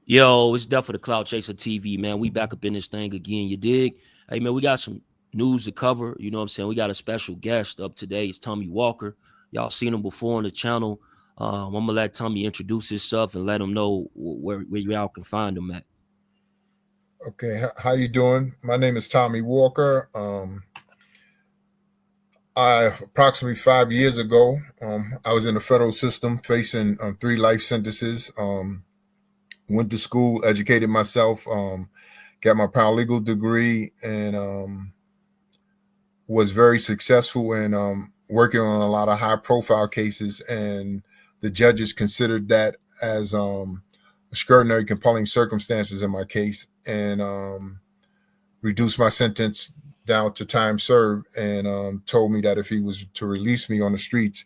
Yo, it's definitely the Cloud Chaser TV, man. We back up in this thing again. You dig? Hey, man, we got some news to cover. You know what I'm saying? We got a special guest up today. It's Tommy Walker. Y'all seen him before on the channel. I'm gonna let Tommy introduce himself and let him know where y'all can find him at. Okay, how you doing? My name is Tommy Walker. I approximately 5 years ago, I was in the federal system facing 3 life sentences. Went to school, educated myself, got my paralegal degree, and was very successful in working on a lot of high-profile cases. And the judges considered that as extraordinary, compelling circumstances in my case, and reduced my sentence down to time served, and told me that if he was to release me on the streets,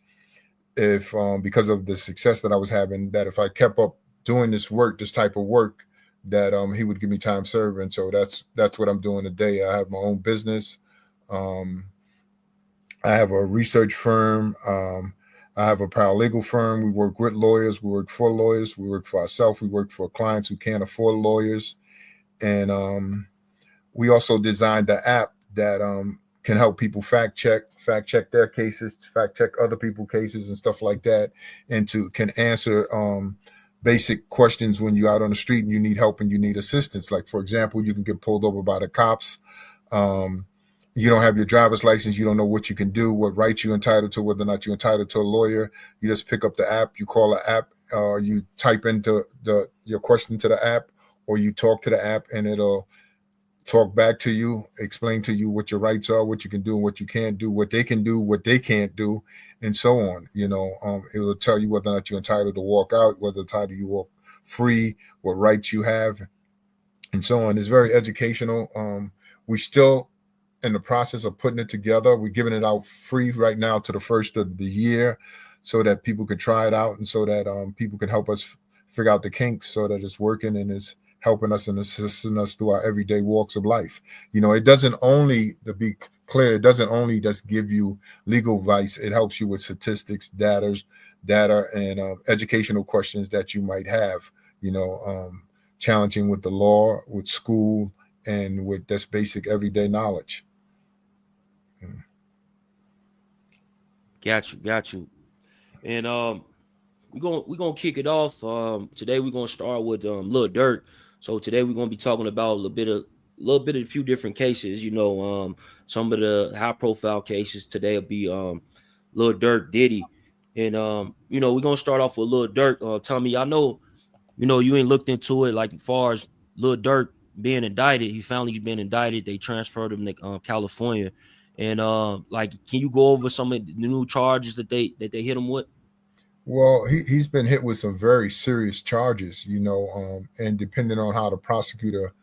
if because of the success that I was having, that if I kept up doing this work, this type of work, that he would give me time served. And so that's what I'm doing today. I have my own business. Um, I have a research firm. I have a paralegal firm. We work with lawyers. We work for lawyers. We work for ourselves. We work for clients who can't afford lawyers. And we also designed the app that can help people fact check their cases, fact check other people's cases and stuff like that, and can answer basic questions when you're out on the street and you need help and you need assistance. Like, for example, you can get pulled over by the cops. Um, you don't have your driver's license. You don't know what you can do, what rights you're entitled to, whether or not you're entitled to a lawyer. You just pick up the app, you call the app, you type into your question to the app, or you talk to the app, and it'll talk back to you, explain to you what your rights are, what you can do and what you can't do, what they can do, what they can't do, and so on. It will tell you whether or not you're entitled to walk out, whether entitled you walk free, what rights you have, and so on. It's very educational. We still in the process of putting it together. We're giving it out free right now to the first of the year, so that people could try it out, and so that people can help us figure out the kinks, so that it's working and it's helping us and assisting us through our everyday walks of life. It doesn't only, to be clear, it doesn't only just give you legal advice. It helps you with statistics, data, and educational questions that you might have. You know, challenging with the law, with school, and with this basic everyday knowledge. Got you. And we're gonna kick it off. Today we're gonna start with Lil Durk. So today we're gonna be talking about a few different cases. Some of the high profile cases today will be Lil Durk, Diddy, and we're gonna start off with Lil Durk. Tommy, I know you ain't looked into it like as far as Lil Durk being indicted. He finally been indicted. They transferred him to California, and like, can you go over some of the new charges that they hit him with? Well, he's been hit with some very serious charges, and depending on how the prosecutor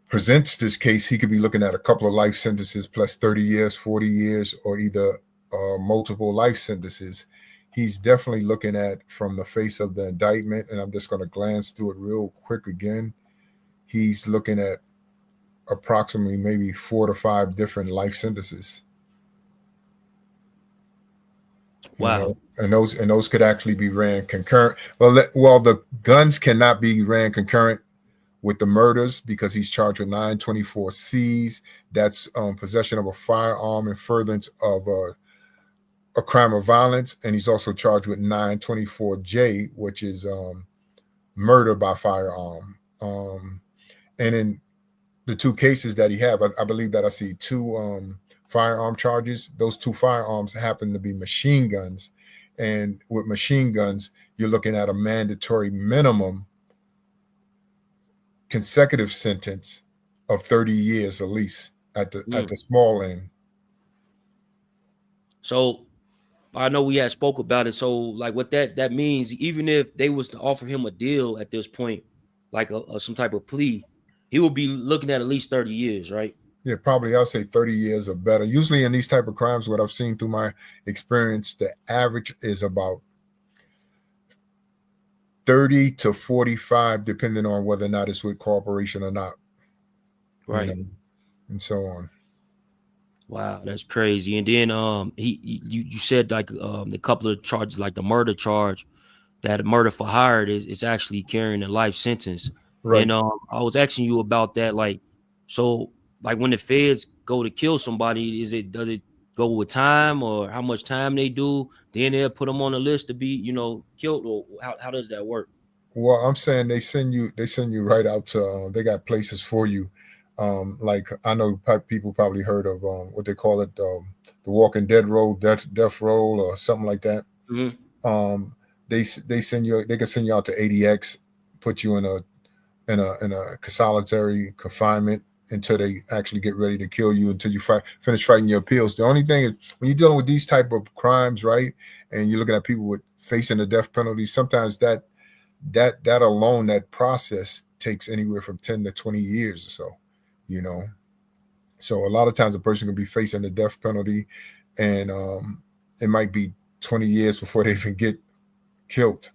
presents this case, he could be looking at a couple of life sentences plus 30 years, 40 years, or either multiple life sentences. He's definitely looking at, from the face of the indictment, and I'm just going to glance through it real quick again. He's looking at approximately maybe 4 to 5 different life sentences. Wow. And those could actually be ran concurrent. Well, the guns cannot be ran concurrent with the murders, because he's charged with 924 C's. That's possession of a firearm and furtherance of a crime of violence, and he's also charged with 924J, which is murder by firearm. And in the 2 cases that he have, I believe that I see 2 firearm charges. Those 2 firearms happen to be machine guns, and with machine guns, you're looking at a mandatory minimum consecutive sentence of 30 years at least at the small end. So I know we had spoke about it. So like, what that means, even if they was to offer him a deal at this point, like some type of plea, he will be looking at least 30 years, right? Yeah, probably I'll say 30 years or better. Usually in these type of crimes, what I've seen through my experience, the average is about 30 to 45, depending on whether or not it's with cooperation or not, you Right. know, and so on. Wow, that's crazy. And then you said like the couple of charges, like the murder charge. that murder for hire is actually carrying a life sentence. Right. And I was asking you about that, like, so like when the feds go to kill somebody, does it go with time or how much time they do? Then they'll put them on the list to be, killed, or how does that work? Well, I'm saying they send you right out to they got places for you. Like I know people probably heard of what they call it, the Walking Dead roll, death roll, or something like that. Hmm. Um, they can send you out to ADX, put you in a solitary confinement until they actually get ready to kill you, until you finish fighting your appeals. The only thing is when you're dealing with these type of crimes, right, and you're looking at people with facing the death penalty, sometimes that alone, that process takes anywhere from 10 to 20 years or so, you know. So a lot of times a person can be facing the death penalty, and it might be 20 years before they even get killed.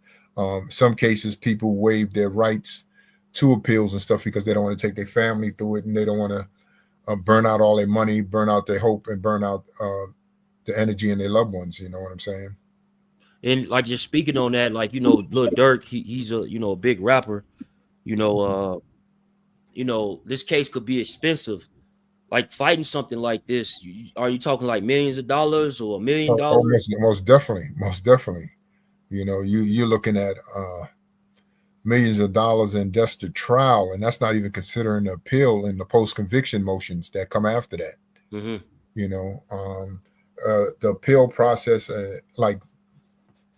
Some cases people waive their rights to appeals and stuff because they don't want to take their family through it, and they don't want to burn out all their money, burn out their hope, and burn out the energy in their loved ones. You know what I'm saying? And like just speaking on that, like Lil Durk, he's a a big rapper. You know, this case could be expensive. Like fighting something like this, are you talking like millions of dollars or $1 million? Oh, most definitely, most definitely. You know, you're looking at millions of dollars in just the trial, and that's not even considering the appeal and the post conviction motions that come after that. Hmm. You know, the appeal process, like,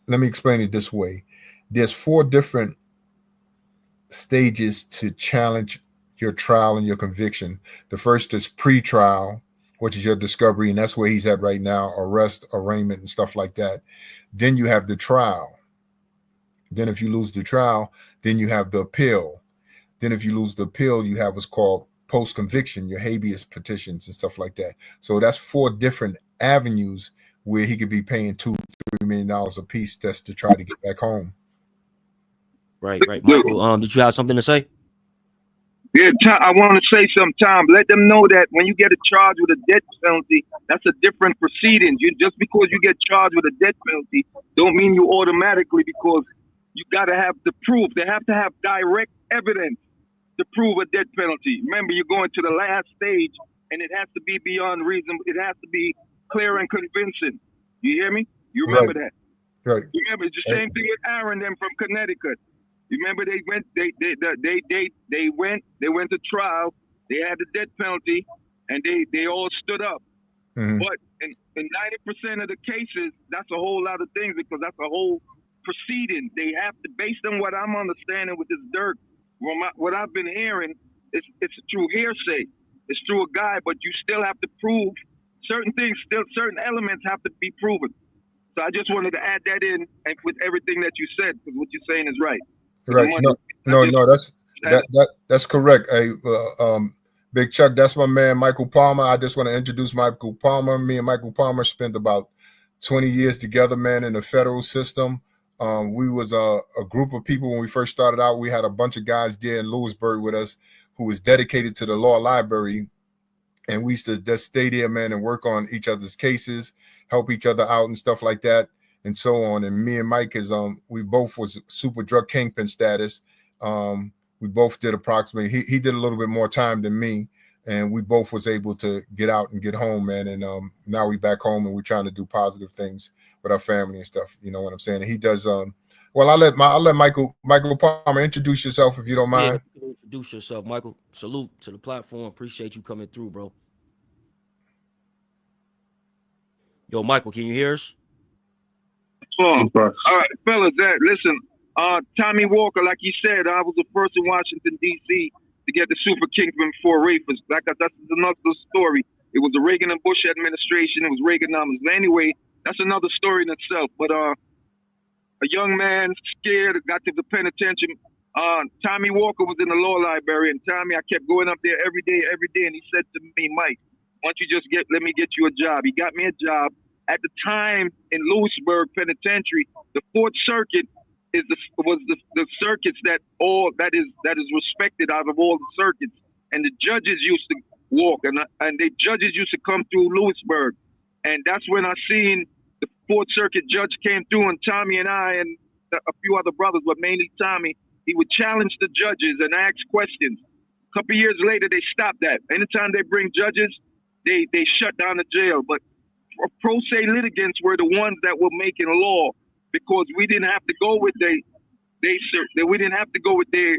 let me explain it this way: there's four different stages to challenge your trial and your conviction. The first is pre-trial, which is your discovery, and that's where he's at right now: arrest, arraignment, and stuff like that. Then you have the trial. Then, if you lose the trial, then you have the appeal. Then, if you lose the appeal, you have what's called post conviction, your habeas petitions and stuff like that. So that's four different avenues where he could be paying $2-3 million a piece just to try to get back home. Right, right. Michael, did you have something to say? Yeah, I want to say sometime. Let them know that when you get a charge with a death penalty, that's a different proceeding. You just because you get charged with a death penalty, don't mean you automatically because you got to have the proof. They have to have direct evidence to prove a death penalty. Remember, you're going to the last stage, and it has to be beyond reason. It has to be clear and convincing. You hear me? You remember Right, that? right. You remember it's the same thing with Aaron them from Connecticut. You remember they went to trial. They had the death penalty, and they all stood up. Mm-hmm. But in 90% of the cases, that's a whole lot of things because that's a whole proceeding. They have to, based on what I'm understanding with this Durk, what I've been hearing, it's through hearsay. It's through a guy, but you still have to prove certain things. Still, certain elements have to be proven. So I just wanted to add that in and with everything that you said, because what you're saying is right. For the Right. money. No, I no, just no. That's correct. Hey, Big Chuck, that's my man, Michael Palmer. I just want to introduce Michael Palmer. Me and Michael Palmer spent about 20 years together, man, in the federal system. We was a group of people when we first started out. We had a bunch of guys there in Lewisburg with us who was dedicated to the law library, and we used to just stay there, man, and work on each other's cases, help each other out and stuff like that, and so on. And me and Mike is we both was super drug kingpin status. We both did approximately he did a little bit more time than me, and we both was able to get out and get home, man. And now we back home and we're trying to do positive things with our family and stuff. You know what I'm saying? And he does well, I'll let Michael Palmer introduce yourself if you don't Yeah, mind. you can introduce yourself, Michael. Salute to the platform. Appreciate you coming through, bro. Yo, Michael, can you hear us? okay. All right, fellas. Listen, Tommy Walker, like you said, I was the first in Washington D.C. to get the super kingpin before Rafus. That's another story. It was the Reagan and Bush administration. It was Reaganomics. But anyway, that's another story in itself. But a young man scared got to the penitentiary. Tommy Walker was in the law library, and Tommy, I kept going up there every day, and he said to me, Mike, why don't you just let me get you a job? He got me a job. At the time in Lewisburg Penitentiary, the Fourth Circuit was the circuits that is respected out of all the circuits, and the judges used to walk, and the judges used to come through Lewisburg, and that's when I seen the Fourth Circuit judge came through, and Tommy and I and a few other brothers, but mainly Tommy. He would challenge the judges and ask questions. A couple years later, they stopped that. Anytime they bring judges, they shut down the jail. But pro se litigants were the ones that were making law because we didn't have to go with we didn't have to go with their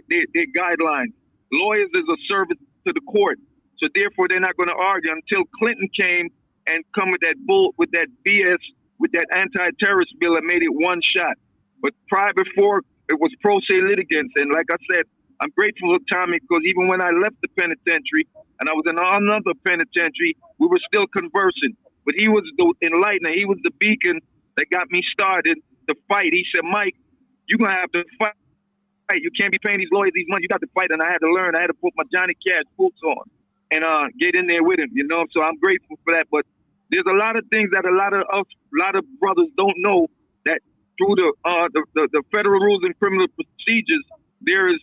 guidelines. Lawyers is a service to the court, so therefore they're not going to argue until Clinton came and come with that BS, with that anti-terrorist bill that made it one shot. But prior before, it was pro se litigants, and like I said, I'm grateful to Tommy because even when I left the penitentiary and I was in another penitentiary, we were still conversing. But he was the enlightener. He was the beacon that got me started to fight. He said, Mike, you're going to have to fight. You can't be paying these lawyers these money. You got to fight. And I had to learn. I had to put my Johnny Cash boots on and get in there with him, you know. So I'm grateful for that. But there's a lot of things that a lot of brothers don't know, that through the federal rules and criminal procedures, there is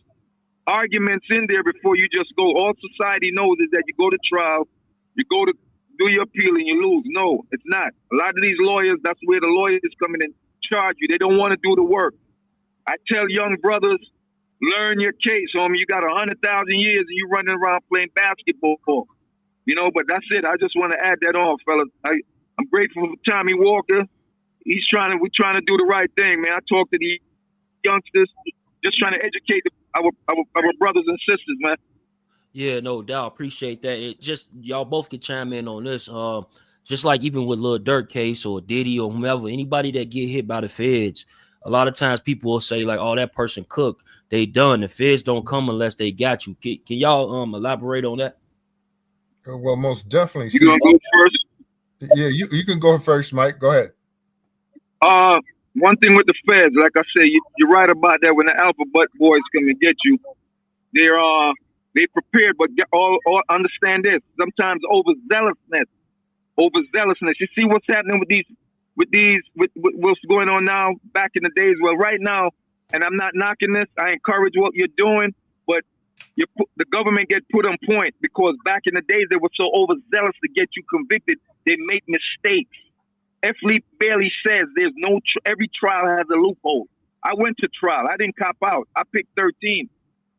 arguments in there before you just go. All society knows is that you go to trial, you go to do your appeal and you lose. No, it's not. A lot of these lawyers, that's where the lawyers come in and charge you. They don't want to do the work. I tell young brothers, learn your case, homie. You got 100,000 years and you running around playing basketball, you know. But that's it. I just want to add that on, fellas. I'm grateful for Tommy Walker. We're trying to do the right thing, man. I talk to the youngsters, just trying to educate our brothers and sisters, man. Yeah, no doubt. Appreciate that. It just, y'all both can chime in on this. Just like even with Lil Durk case or Diddy or whomever, anybody that get hit by the feds, a lot of times people will say like, "Oh, that person cooked. They done. The feds don't come unless they got you." Can y'all elaborate on that? Well, most definitely. You gonna go first? Yeah, you can go first, Mike. Go ahead. One thing with the feds, like I said, you're right about that. When the Alpha Butt boys come and get you, they prepared, but all understand this. Sometimes overzealousness. You see what's happening with what's going on now. Back in the days, well, right now, and I'm not knocking this. I encourage what you're doing, but the government get put on point because back in the days they were so overzealous to get you convicted. They make mistakes. F. Lee Bailey says there's every trial has a loophole. I went to trial. I didn't cop out. I picked 13.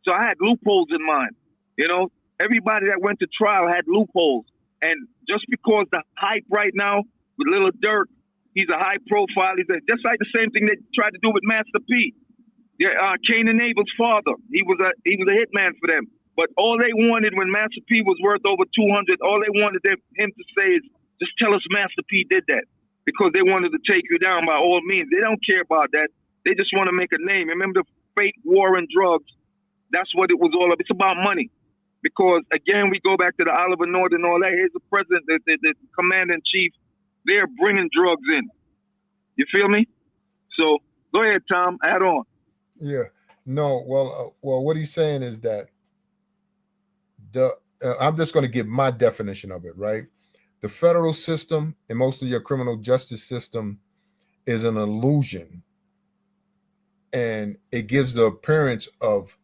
So I had loopholes in mind. You know, everybody that went to trial had loopholes. And just because the hype right now with Lil Durk, he's a high profile. He's just like the same thing they tried to do with Master P. Yeah, Cain and Abel's father. He was a hitman for them. But all they wanted when Master P was worth over 200, all they wanted him to say is, just tell us Master P did that. Because they wanted to take you down by all means. They don't care about that. They just want to make a name. Remember the fake war and drugs? That's what it was all about. It's about money. Because, again, we go back to the Oliver North and all that. Here's the president, the commander-in-chief. They're bringing drugs in. You feel me? So, go ahead, Tom. Add on. Yeah. No, well, what he's saying is that I'm just going to give my definition of it, right? The federal system and most of your criminal justice system is an illusion. And it gives the appearance of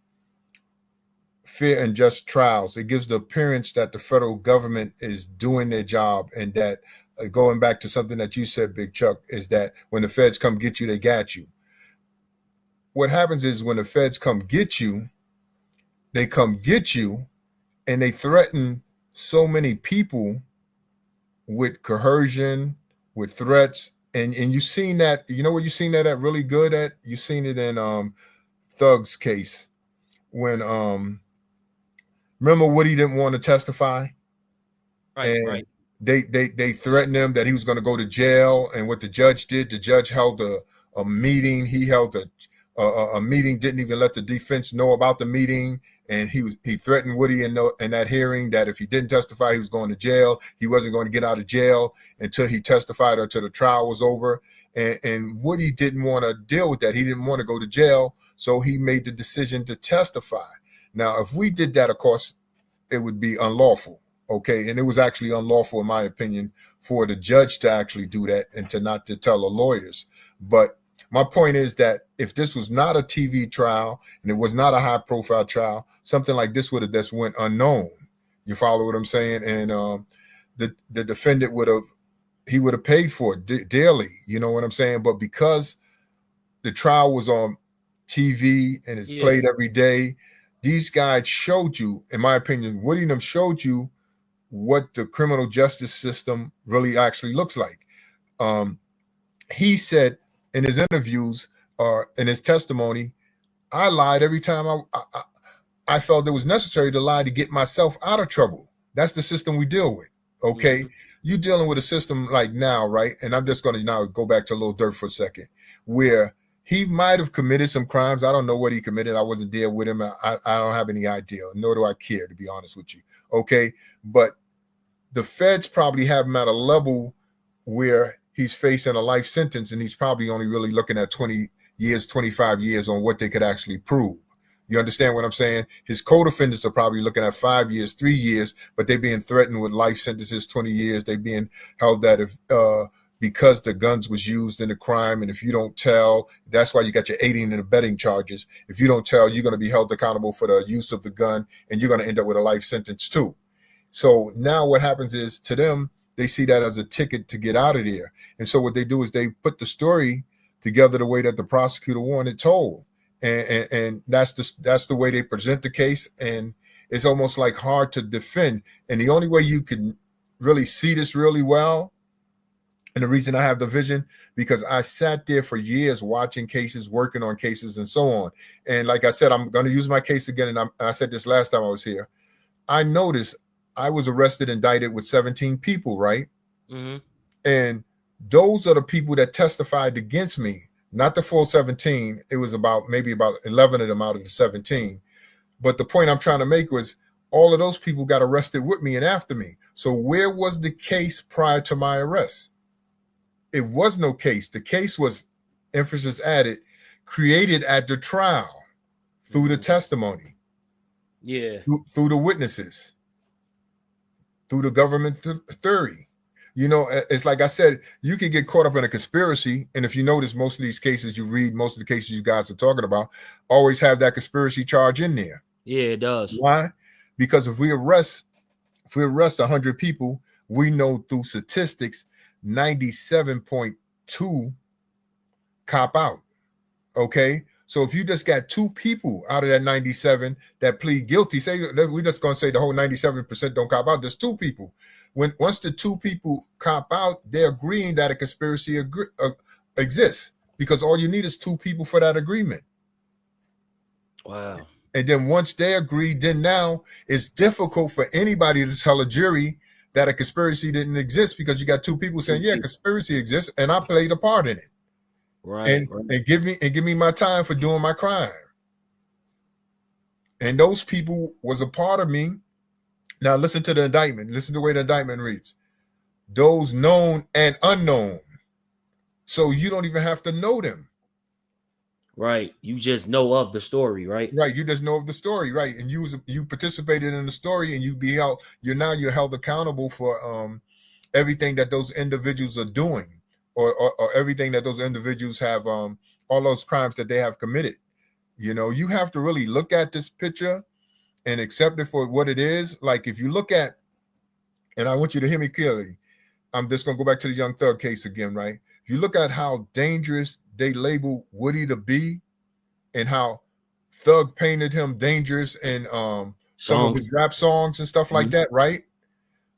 fair and just trials. It gives the appearance that the federal government is doing their job, and that going back to something that you said, Big Chuck, is that when the feds come get you, they got you. What happens is when the feds come get you, they come get you and they threaten so many people with coercion, with threats. And you've seen that, you know what you've seen that at really good at? You've seen it in Thug's case when remember Woody didn't want to testify? Right, and right. They threatened him that he was going to go to jail. And what the judge did, the judge held a meeting. He held a meeting, didn't even let the defense know about the meeting. And he threatened Woody in that hearing that if he didn't testify, he was going to jail. He wasn't going to get out of jail until he testified or until the trial was over. And Woody didn't want to deal with that. He didn't want to go to jail. So he made the decision to testify. Now, if we did that, of course, it would be unlawful. Okay. And it was actually unlawful, in my opinion, for the judge to actually do that and to not to tell the lawyers. But my point is that if this was not a TV trial and it was not a high profile trial, something like this would have just went unknown. You follow what I'm saying? And the defendant would have paid for it dearly. You know what I'm saying? But because The trial was on TV and it's Yeah. played every day. These guys showed you, in my opinion, Woody and them showed you what the criminal justice system really actually looks like. Um, he said in his interviews or in his testimony, I lied every time I felt it was necessary to lie to get myself out of trouble. That's the system we deal with. Okay. Hmm. You dealing with a system like now, right? And I'm just going to now go back to Lil Durk for a second, where he might have committed some crimes. I don't know what he committed. I wasn't there with him. I don't have any idea, nor do I care, to be honest with you. Okay. But the feds probably have him at a level where he's facing a life sentence and he's probably only really looking at 20 years, 25 years on what they could actually prove. You understand what I'm saying? His co-defendants are probably looking at 5 years, 3 years, but they're being threatened with life sentences, 20 years. They're being held that if because the guns was used in the crime, and if you don't tell, that's why you got your aiding and abetting charges. If you don't tell, you're going to be held accountable for the use of the gun, and you're going to end up with a life sentence too. So now what happens is, to them, they see that as a ticket to get out of there. And so what they do is they put the story together the way that the prosecutor wanted told. And that's the way they present the case. And it's almost like hard to defend. And the only way you can really see this really well, and the reason I have the vision, because I sat there for years watching cases, working on cases, and so on. And like I said, I'm going to use my case again. And I said this last time I was here. I noticed I was arrested, indicted with 17 people, right? Hmm. And those are the people that testified against me, not the full 17. It was maybe about 11 of them out of the 17. But the point I'm trying to make was all of those people got arrested with me and after me. So where was the case prior to my arrest? It was no case. The case was, emphasis added, created at the trial through the testimony, Yeah. through the witnesses, through the government theory. You know, it's like I said, you can get caught up in a conspiracy. And if you notice, most of these cases you read, most of the cases you guys are talking about, always have that conspiracy charge in there. Yeah, it does. Why? Because if we arrest 100 people, we know through statistics, 97.2 cop out. Okay. So if you just got 2 people out of that 97 that plead guilty, say we're just going to say the whole 97% don't cop out. There's 2 people. Once the 2 people cop out, they're agreeing that a conspiracy exists, because all you need is 2 people for that agreement. Wow. And then once they agree, then now it's difficult for anybody to tell a jury that a conspiracy didn't exist, because you got 2 people saying, yeah, conspiracy exists and I played a part in it. Right. And give me my time for doing my crime. And those people was a part of me. Now listen to the indictment. Listen to the way the indictment reads. Those known and unknown. So you don't even have to know them. Right. You just know of the story, right? Right. You just know of the story, right? And you participated in the story, and you're held accountable for everything that those individuals are doing, or everything that those individuals have, all those crimes that they have committed. You know, you have to really look at this picture and accept it for what it is. Like if you look at, and I want you to hear me clearly, I'm just going to go back to the Young Thug case again, right? If you look at how dangerous they label Woody to be, and how Thug painted him dangerous in some of his rap songs and stuff like that, right?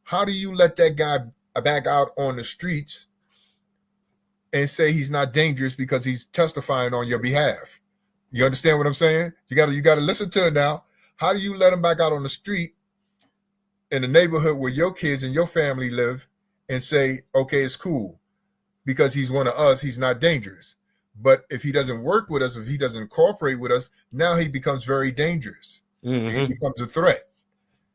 How do you let that guy back out on the streets and say he's not dangerous because he's testifying on your behalf? You understand what I'm saying? You got to listen to it now. How do you let him back out on the street in the neighborhood where your kids and your family live and say, okay, it's cool because he's one of us, he's not dangerous? But if he doesn't work with us, if he doesn't cooperate with us, now he becomes very dangerous. Mm-hmm. He becomes a threat,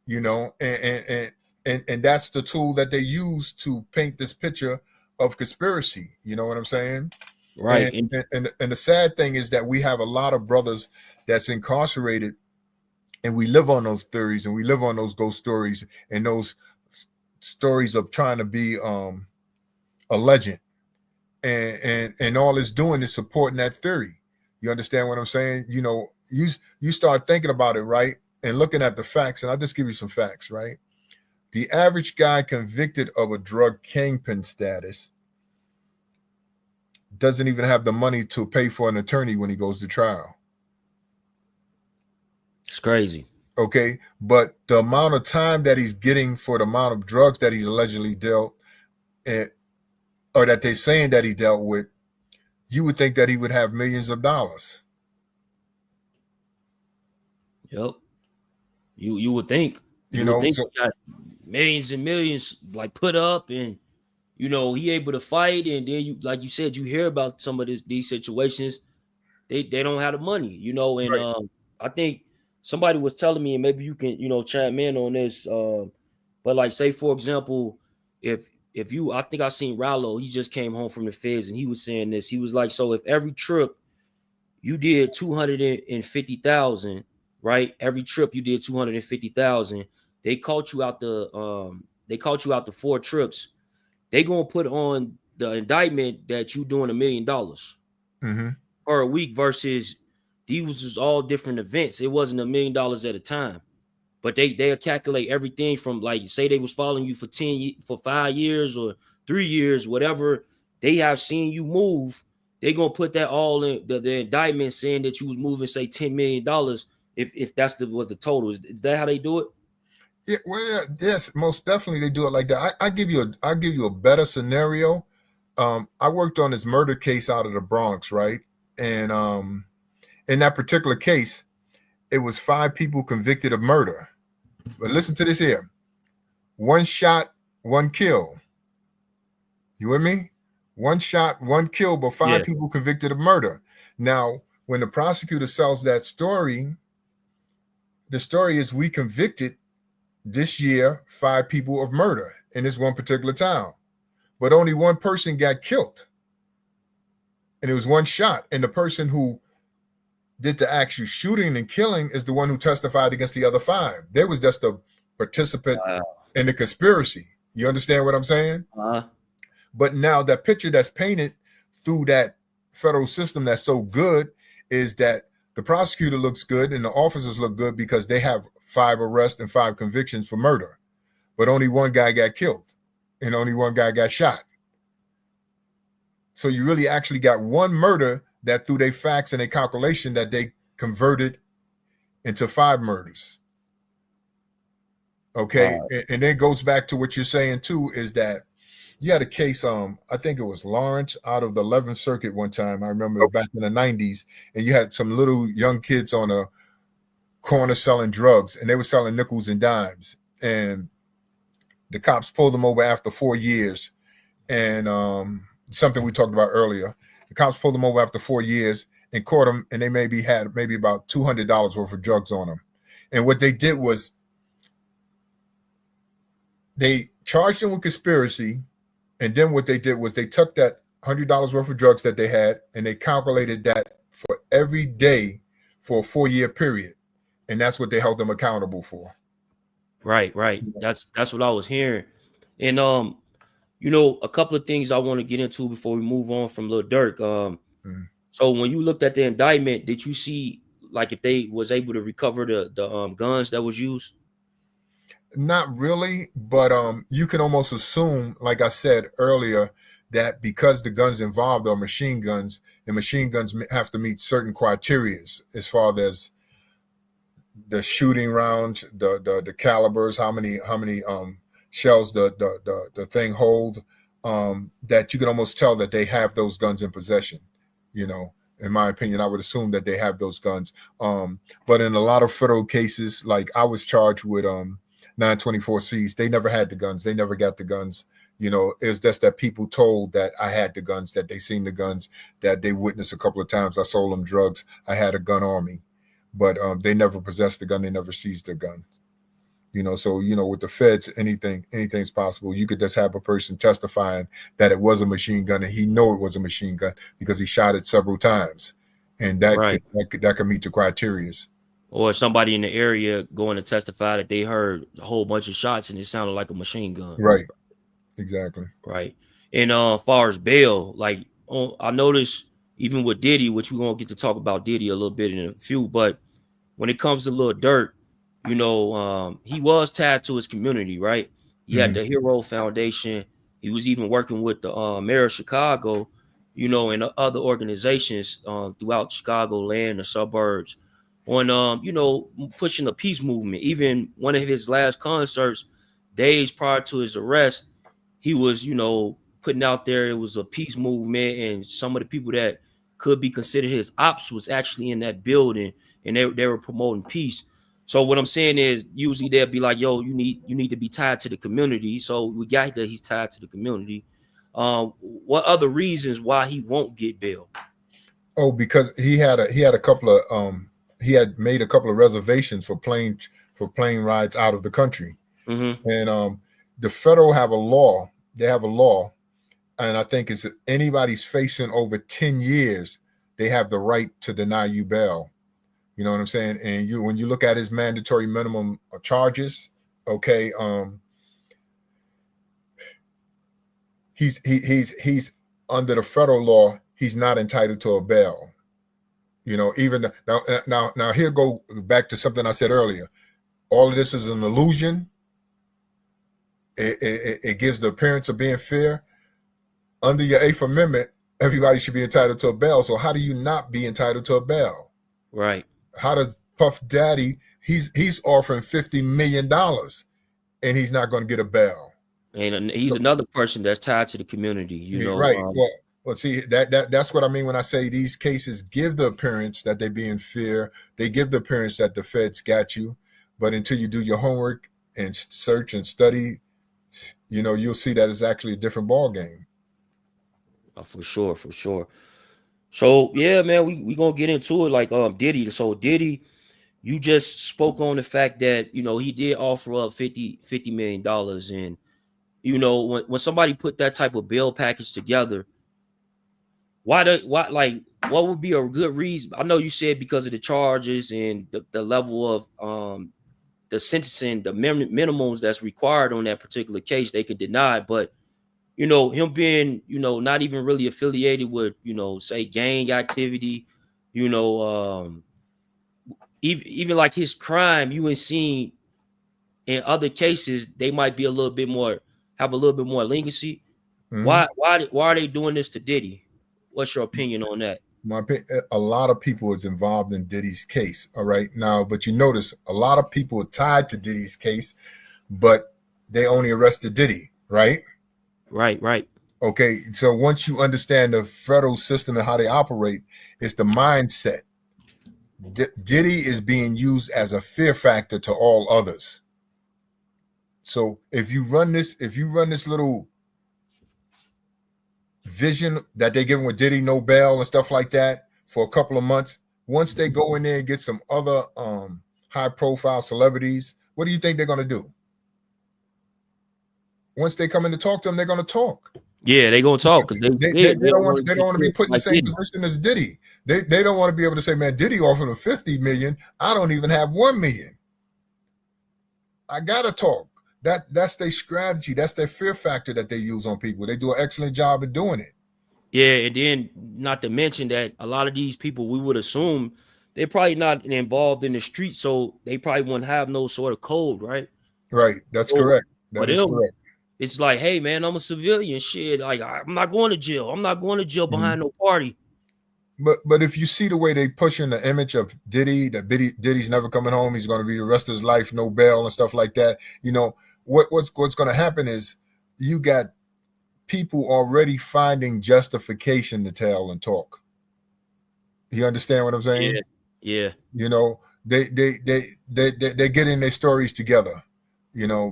you know, and that's the tool that they use to paint this picture of conspiracy. You know what I'm saying? Right. And the sad thing is that we have a lot of brothers that's incarcerated, and we live on those theories, and we live on those ghost stories and those stories of trying to be a legend. And all it's doing is supporting that theory. You understand what I'm saying? You know, you start thinking about it, right? And looking at the facts, and I'll just give you some facts, right? The average guy convicted of a drug kingpin status doesn't even have the money to pay for an attorney when he goes to trial. It's crazy. Okay, but the amount of time that he's getting for the amount of drugs that he's allegedly dealt, and, or that they're saying that he dealt with, you would think that he would have millions of dollars. Yep. You would think. You You would know, think so he got millions and millions like put up, and he able to fight, and then you like you said, you hear about some of these situations. They don't have the money, and right. I think somebody was telling me, and maybe you can, chime in on this. But like say for example, if you I think I seen Rallo, he just came home from the feds and he was saying this. He was like, so if every trip you did 250,000, right? Every trip you did 250,000, they caught you out the 4 trips. They gonna put on the indictment that you doing $1 million Mm-hmm. per week versus these was all different events. It wasn't $1 million at a time, but they'll calculate everything from like say they was following you for 5 years or 3 years, whatever they have seen you move. They gonna put that all in the indictment saying that you was moving say $10 million if that's was the total. Is that how they do it? Yeah, well, yeah, yes, most definitely they do it like that. I'll give you a better scenario. I worked on this murder case out of the Bronx, right? And in that particular case, it was 5 people convicted of murder. But listen to this here: 1 shot, 1 kill. You with me? 1 shot, 1 kill, but 5 Yeah. people convicted of murder. Now, when the prosecutor sells that story, the story is we convicted this year 5 people of murder in this one particular town, but only 1 person got killed, and it was 1 shot. And the person who did the actual shooting and killing is the one who testified against the other 5. They was just a participant in the conspiracy. You understand what I'm saying? Uh-huh. But now that picture that's painted through that federal system that's so good is that the prosecutor looks good and the officers look good because they have 5 arrests and 5 convictions for murder, but only 1 guy got killed and only 1 guy got shot. So you really actually got 1 murder that through their facts and their calculation that they converted into 5 murders. Okay. And then it goes back to what you're saying too, is that you had a case, I think it was Lawrence out of the 11th Circuit one time. I remember back in the 90s, and you had some little young kids on a corner selling drugs, and they were selling nickels and dimes. And the cops pulled them over after 4 years. And something we talked about earlier, the cops pulled them over after 4 years and caught them, and they had about $200 worth of drugs on them. And what they did was they charged them with conspiracy. And then what they did was they took that $100 worth of drugs that they had and they calculated that for every day for a 4-year period. And that's what they held them accountable for. Right. That's what I was hearing. And a couple of things I want to get into before we move on from Lil Durk. So when you looked at the indictment, did you see like if they was able to recover the guns that was used? Not really, but you can almost assume, like I said earlier, that because the guns involved are machine guns, and machine guns have to meet certain criteria as far as the shooting rounds, the calibers, how many shells the thing hold, that you can almost tell that they have those guns in possession. In my opinion, I would assume that they have those guns. But in a lot of federal cases, like I was charged with 924Cs, they never had the guns. They never got the guns. It's just that people told that I had the guns, that they seen the guns, that they witnessed a couple of times. I sold them drugs. I had a gun on me, but they never possessed the gun. They never seized the gun. So with the feds, anything's possible. You could just have a person testifying that it was a machine gun, and he know it was a machine gun because he shot it several times, and that could meet the criteria. Or somebody in the area going to testify that they heard a whole bunch of shots and it sounded like a machine gun. Right. Exactly. Right. And as far as bail, like I noticed even with Diddy, which we're gonna get to talk about Diddy a little bit in a few, but when it comes to Lil Durk, he was tied to his community, right? He had the Hero Foundation. He was even working with the mayor of Chicago, and other organizations throughout Chicagoland, the suburbs, on pushing the peace movement. Even one of his last concerts, days prior to his arrest, he was putting out there it was a peace movement, and some of the people that could be considered his ops was actually in that building, and they were promoting peace. So what I'm saying is, usually they'll be like, "Yo, you need to be tied to the community." So we got that he's tied to the community. What other reasons why he won't get bail? Oh, because he had a couple of he had made a couple of reservations for plane rides out of the country, Mm-hmm. and the federal have a law. They have a law, and I think it's anybody's facing over 10 years, they have the right to deny you bail. You know what I'm saying? And you, when you look at his mandatory minimum charges, okay, he's under the federal law, he's not entitled to a bail. Even now here go back to something I said earlier. All of this is an illusion. It gives the appearance of being fair. Under your Eighth Amendment, everybody should be entitled to a bail. So how do you not be entitled to a bail? Right. How does Puff Daddy? He's offering $50 million, and he's not going to get a bail. And he's another person that's tied to the community. Right. Well, see that's what I mean when I say these cases give the appearance that they be in fear. They give the appearance that the feds got you, but until you do your homework and search and study, you'll see that it's actually a different ball game. For sure, for sure. So yeah, man, we gonna get into it like Diddy. So Diddy, you just spoke on the fact that he did offer up $50 million, and when somebody put that type of bill package together, what would be a good reason? I know you said because of the charges and the level of the sentencing, the minimums that's required on that particular case, they could deny. But him being not even really affiliated with say gang activity, even like his crime, you ain't seen in other cases, they might be have a little bit more leniency. Mm-hmm. Why are they doing this to Diddy? What's your opinion on that? A lot of people is involved in Diddy's case. All right. Now, but you notice a lot of people are tied to Diddy's case, but they only arrested Diddy, right? Right. Okay. So once you understand the federal system and how they operate, it's the mindset. Diddy is being used as a fear factor to all others. So if you run this little vision that they give him with Diddy no bail and stuff like that for a couple of months, once they go in there and get some other high profile celebrities, what do you think they're going to do? Once they come in to talk to them, they're going to talk. Yeah, they're going to talk because they don't want to be put in the same position as Diddy. They don't want to be able to say, man, Diddy offered him 50 million. I don't even have 1 million. I got to talk. That's their strategy. That's their fear factor that they use on people. They do an excellent job of doing it. Yeah, and then not to mention that a lot of these people, we would assume they're probably not involved in the street, so they probably wouldn't have no sort of code, right? Right. That's correct. That is correct. It's like, hey, man, I'm a civilian. Shit, like I'm not going to jail. I'm not going to jail behind no party. But if you see the way they pushing the image of Diddy, that Diddy's never coming home, he's going to be the rest of his life, no bail and stuff like that. What's going to happen is you got people already finding justification to tell and talk. You understand what I'm saying? Yeah. They're getting their stories together,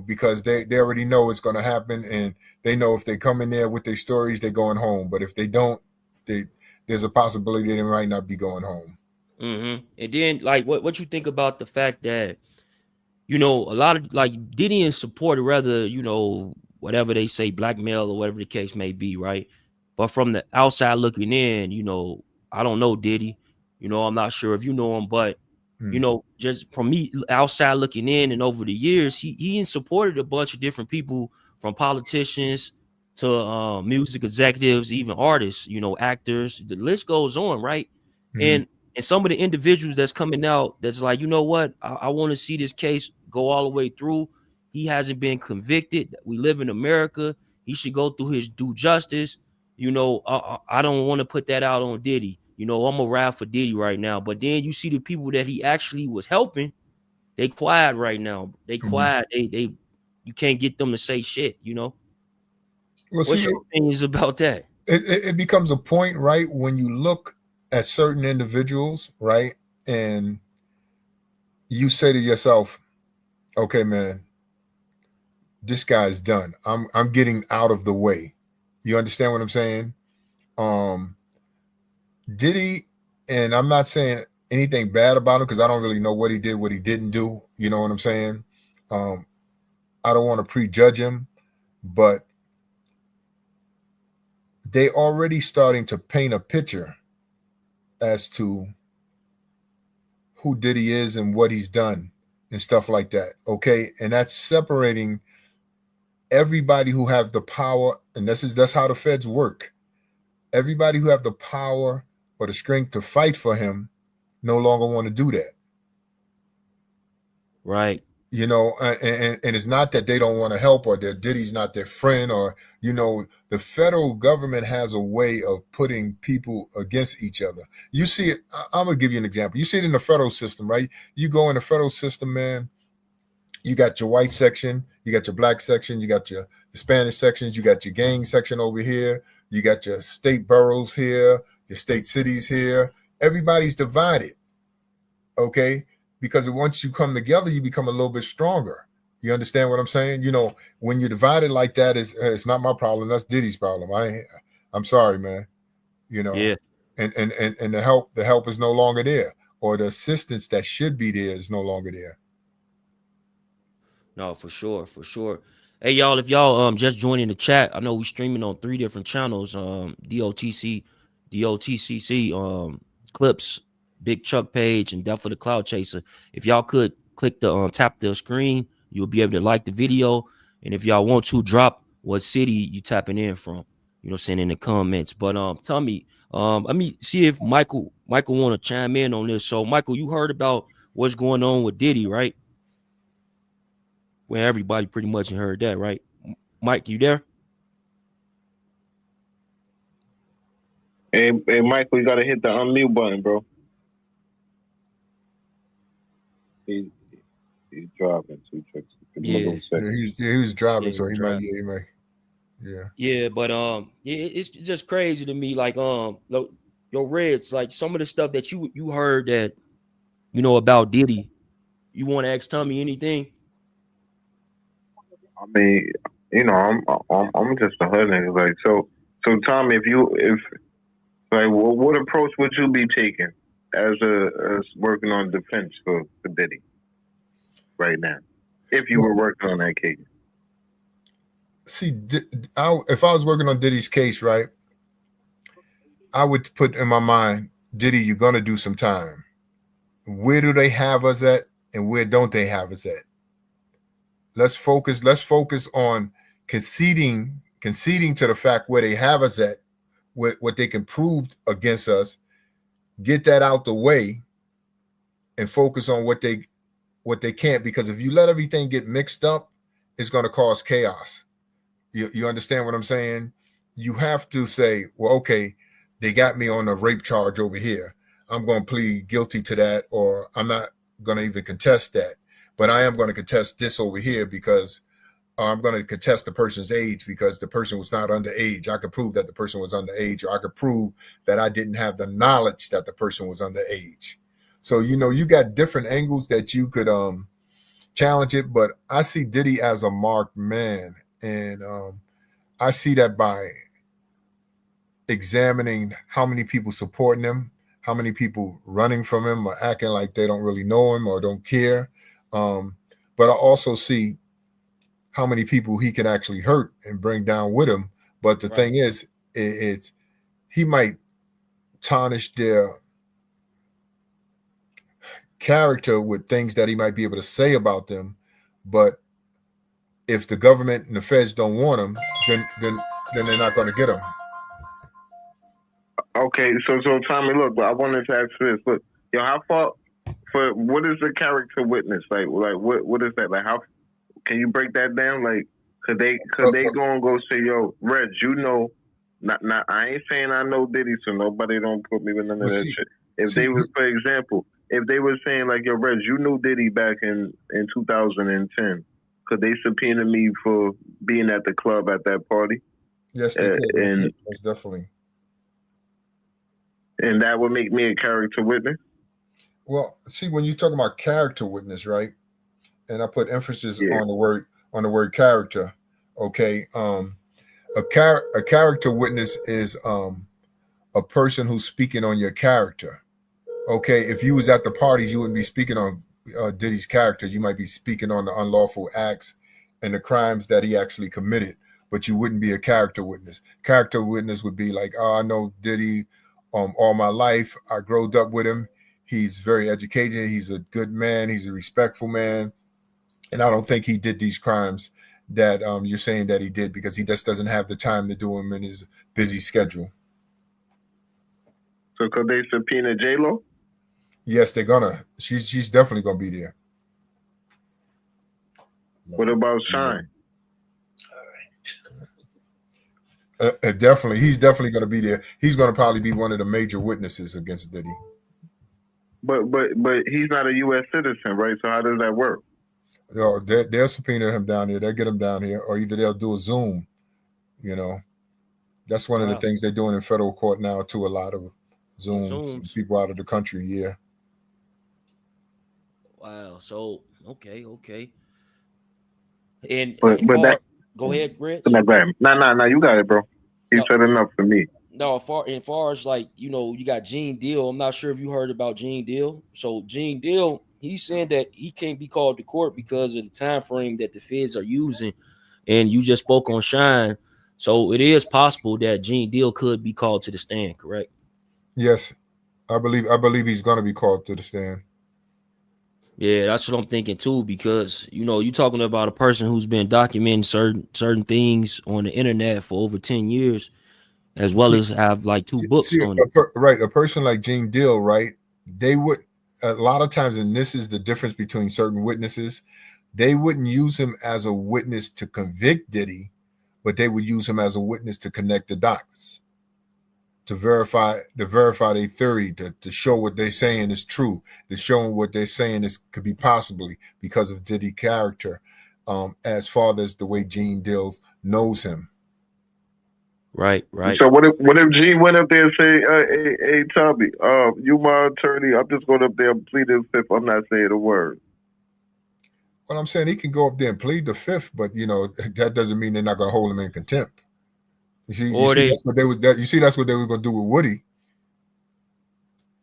because they already know it's going to happen, and they know if they come in there with their stories, they're going home. But if they don't, there's a possibility they might not be going home. Mm-hmm. And then, like, what you think about the fact that a lot of like Diddy and supported rather, whatever they say, blackmail or whatever the case may be, right? But from the outside looking in, I don't know Diddy. I'm not sure if you know him, but just from me outside looking in and over the years, he supported a bunch of different people, from politicians to music executives, even artists, actors. The list goes on, right? Mm-hmm. And some of the individuals that's coming out that's like, you know what, I want to see this case go all the way through. He hasn't been convicted. We live in America. He should go through his due justice. I don't want to put that out on Diddy. I'm a ride for Diddy right now. But then you see the people that he actually was helping, they quiet right now. They Mhm. quiet. They you can't get them to say shit. Well, What's see, your opinions about that? it becomes a point, right, when you look at certain individuals, right, and you say to yourself, okay, man, this guy's done. I'm getting out of the way. You understand what I'm saying? Um, Diddy, and I'm not saying anything bad about him because I don't really know what he did, what he didn't do. You know what I'm saying? Um, I don't want to prejudge him, but they already starting to paint a picture as to who Diddy is and what he's done and stuff like that. Okay, and that's separating everybody who have the power, and that's how the feds work. Everybody who have the power or the strength to fight for him no longer want to do that. Right. And it's not that they don't want to help or that Diddy's not their friend, or the federal government has a way of putting people against each other. You see it. I'm gonna give you an example. You see it in the federal system, right? You go in the federal system, man. You got your white section, you got your black section, you got your Spanish sections, you got your gang section over here, you got your state boroughs here, your state cities here. Everybody's divided, okay? Because once you come together, you become a little bit stronger. You understand what I'm saying? When you're divided like that, it's not my problem. That's Diddy's problem. I'm sorry, man. You know, Yeah. and the help is no longer there, or the assistance that should be there is no longer there. No, for sure, for sure. Hey y'all, if y'all just joining the chat, I know we streaming on 3 different channels. DOTC, DOTCC, clips, Big Chuck page, and Death for the Cloud Chaser. If y'all could click the tap the screen, you'll be able to like the video. And if y'all want to drop what city you tapping in from, send in the comments. But tell me, let me see if Michael want to chime in on this. So Michael, you heard about what's going on with Diddy, right? Where everybody pretty much heard that, right? Mike, you there? Hey, Michael, you gotta hit the unmute button, bro. He, he's driving. So give him a Yeah, little second. He was driving, yeah, so he he drive. might, yeah. Yeah, but it's just crazy to me. Like yo, Reds, like some of the stuff that you heard that about Diddy. You want to ask Tommy anything? I mean, I'm just a hood nigga. Like, so Tom, if like, what approach would you be taking as working on defense for Diddy right now, if you were working on that case? See, if I was working on Diddy's case, right, I would put in my mind, Diddy, you're gonna do some time. Where do they have us at, and where don't they have us at? Let's focus. Let's focus on conceding to the fact where they have us at, what they can prove against us. Get that out the way, and focus on what they can't. Because if you let everything get mixed up, it's going to cause chaos. You understand what I'm saying? You have to say, well, okay, they got me on a rape charge over here. I'm going to plead guilty to that, or I'm not going to even contest that. But I am going to contest this over here because I'm going to contest the person's age because the person was not underage. I could prove that the person was underage, or I could prove that I didn't have the knowledge that the person was underage. So, you got different angles that you could challenge it, but I see Diddy as a marked man. And I see that by examining how many people supporting him, how many people running from him or acting like they don't really know him or don't care. But I also see how many people he can actually hurt and bring down with him. But the thing is, it's he might tarnish their character with things that he might be able to say about them. But if the government and the feds don't want him, then they're not going to get him. Okay, so Tommy, look, I wanted to ask this. Look, how far for what is the character witness like? Like what is that? Like, how can you break that down? Like, could they go and go say, yo, Reg, not. I ain't saying I know Diddy, so nobody don't put me with none Well, of that see, shit. If see, they was, for example, if they were saying like, yo, Reg, you knew Diddy back in 2010, could they subpoena me for being at the club at that party? yes, they could. And Most definitely. that would make me a character witness. Well, see, when you talk about character witness, right? And I put emphasis Yeah. on the word character. Okay. A character witness is a person who's speaking on your character. Okay, if you was at the parties, you wouldn't be speaking on Diddy's character. You might be speaking on the unlawful acts and the crimes that he actually committed, but you wouldn't be a character witness. Character witness would be like, oh, I know Diddy all my life. I growed up with him. He's very educated. He's a good man. He's a respectful man. And I don't think he did these crimes that you're saying that he did because he just doesn't have the time to do them in his busy schedule. So could they subpoena J-Lo? Yes, they're gonna. She's definitely gonna be there. What about Shine? Definitely, he's definitely gonna be there. He's gonna probably be one of the major witnesses against Diddy. But he's not a U.S. citizen, right? So how does that work? You know, they'll subpoena him down here. They'll get him down here, or either they'll do a Zoom. You know, that's one of the things they're doing in federal court now too. A lot of Zooms. People out of the country. Yeah. Wow. So okay. And But that go ahead, Rich. No, you got it, bro. He said enough for me. No, far as like, you got Gene Deal. I'm not sure if you heard about Gene Deal. So Gene Deal, he's saying that he can't be called to court because of the time frame that the feds are using. And you just spoke on Shine. So it is possible that Gene Deal could be called to the stand, correct? Yes. I believe he's gonna be called to the stand. Yeah, that's what I'm thinking too, because you're talking about a person who's been documenting certain things on the internet for over 10 years, as well as have like 2 books on it. Right, a person like Gene Deal, right? They would a lot of times, and this is the difference between certain witnesses, they wouldn't use him as a witness to convict Diddy, but they would use him as a witness to connect the dots, to verify their theory, to show what they're saying is true, to show what they're saying is could be possibly because of Diddy character, as far as the way Gene Deal knows him. Right. So what if Gene went up there and say, hey Tommy, you my attorney, I'm just going up there and plead the fifth, I'm not saying a word. Well, I'm saying he can go up there and plead the fifth, but that doesn't mean they're not going to hold him in contempt. You see, that's what they would. That's what they were going to do with Woody.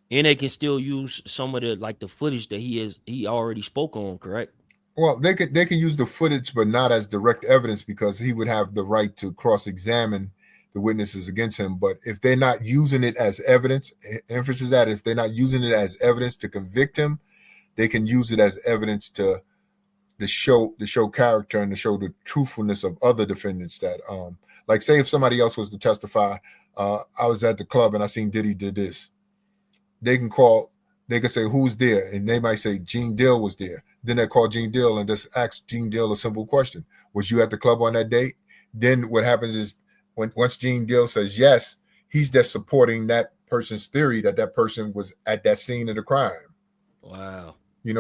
And they can still use some of the footage that he already spoke on, correct? Well, they can use the footage, but not as direct evidence because he would have the right to cross-examine the witnesses against him. But if they're not using it as evidence, emphasis that if they're not using it as evidence to convict him, they can use it as evidence to show character and to show the truthfulness of other defendants that like say if somebody else was to testify, I was at the club and I seen Diddy did this. They can say who's there, and they might say Gene Deal was there. Then they call Gene Deal and just ask Gene Deal a simple question: was you at the club on that date? Then what happens is once Gene Deal says yes, he's just supporting that person's theory that person was at that scene of the crime. Wow.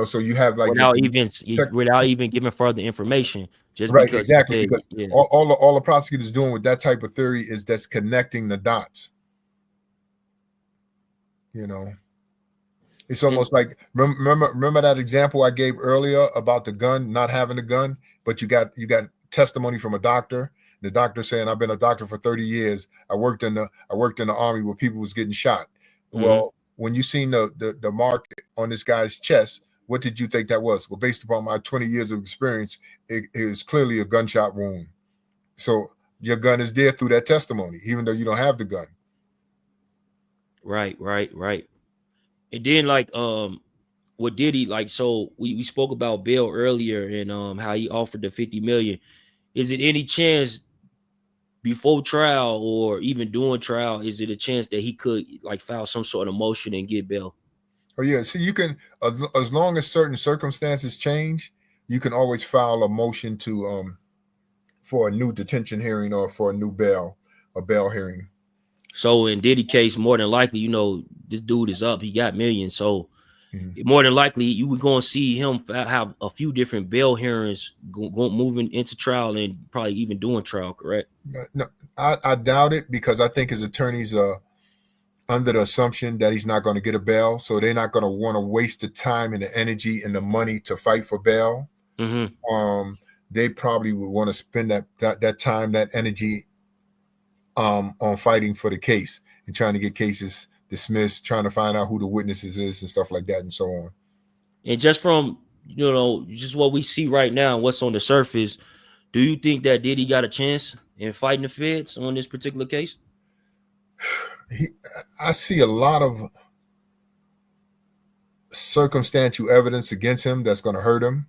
So you have like without even giving further information, just right, because exactly, because all the prosecutor's doing with that type of theory is that's connecting the dots. It's almost like remember that example I gave earlier about the gun, not having a gun, but you got testimony from a doctor. The doctor saying, "I've been a doctor for 30 years. I worked in the army where people was getting shot." Mm-hmm. Well, when you seen the mark on this guy's chest, what did you think that was? Well, based upon my 20 years of experience, it is clearly a gunshot wound. So your gun is there through that testimony, even though you don't have the gun. Right. And then what did he like? So we spoke about bail earlier and how he offered the 50 million. Is it any chance before trial or even during trial, is it a chance that he could file some sort of motion and get bail? Oh yeah, so you can, as long as certain circumstances change, you can always file a motion to for a new detention hearing or for a new bail hearing. So in Diddy case, more than likely, you know, this dude is up. He got millions. So Mhm. more than likely, you were going to see him have a few different bail hearings moving into trial and probably even doing trial, correct? No, I doubt it because I think his attorneys are under the assumption that he's not going to get a bail, so they're not going to want to waste the time and the energy and the money to fight for bail. Mm-hmm. They probably would want to spend that time, that energy, on fighting for the case and trying to get cases dismissed, trying to find out who the witnesses is and stuff like that, and so on. And just from, you know, just what we see right now, what's on the surface, do you think that Diddy got a chance in fighting the feds on this particular case? I see a lot of circumstantial evidence against him that's going to hurt him.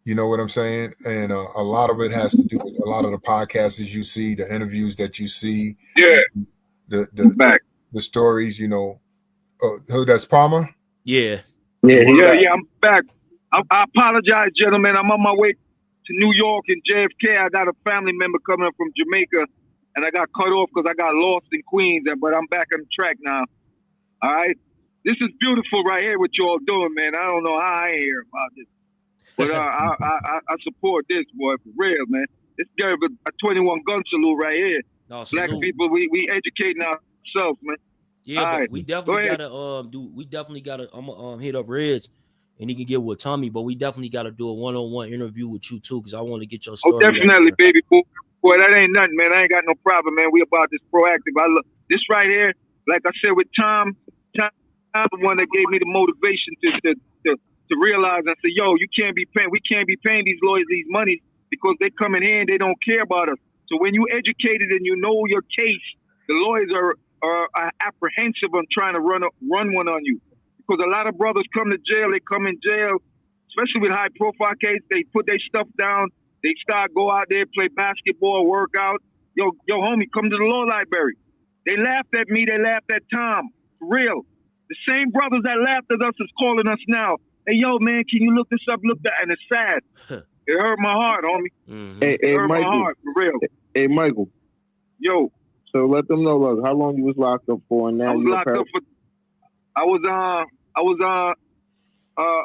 You know what I'm saying? And a lot of it has to do with a lot of the podcasts you see, the interviews that you see, Yeah, the I'm the, back. the stories. You know, who that's Palmer? Yeah. Yeah, I'm back. I apologize, gentlemen. I'm on my way to New York and JFK. I got a family member coming up from Jamaica, and I got cut off because I got lost in Queens. But I'm back on the track now. All right. This is beautiful right here. What y'all doing, man? I don't know how I ain't hear about this, but I support this, boy, for real, man. This guy with a 21 gun salute right here. No, Black salute. people, we educating ourselves, man. Yeah, All but right, we go definitely ahead. gotta we definitely gotta hit up Reds and he can get with Tommy, but we definitely gotta do a one-on-one interview with you too, because I want to get your Oh, story out definitely, there. baby boy. Boy, that ain't nothing, man. I ain't got no problem, man. We about this proactive. I look this right here, like I said with Tom the one that gave me the motivation to realize and say, yo, you can't be paying. We can't be paying these lawyers these money because they come in here and they don't care about us. So when you educated and you know your case, the lawyers are apprehensive on trying to run one on you because a lot of brothers come to jail. They come in jail, especially with high profile cases. They put their stuff down. They go out there, play basketball, work out. Yo, homie, come to the law library. They laughed at me. They laughed at Tom. For real. The same brothers that laughed at us is calling us now. Hey, yo, man, can you look this up? Look that. And it's sad. It hurt my heart, homie. Mm-hmm. It hurt my heart, for real. Hey, Michael. Yo. So let them know, look, how long you was locked up for, and now I was locked up for. I was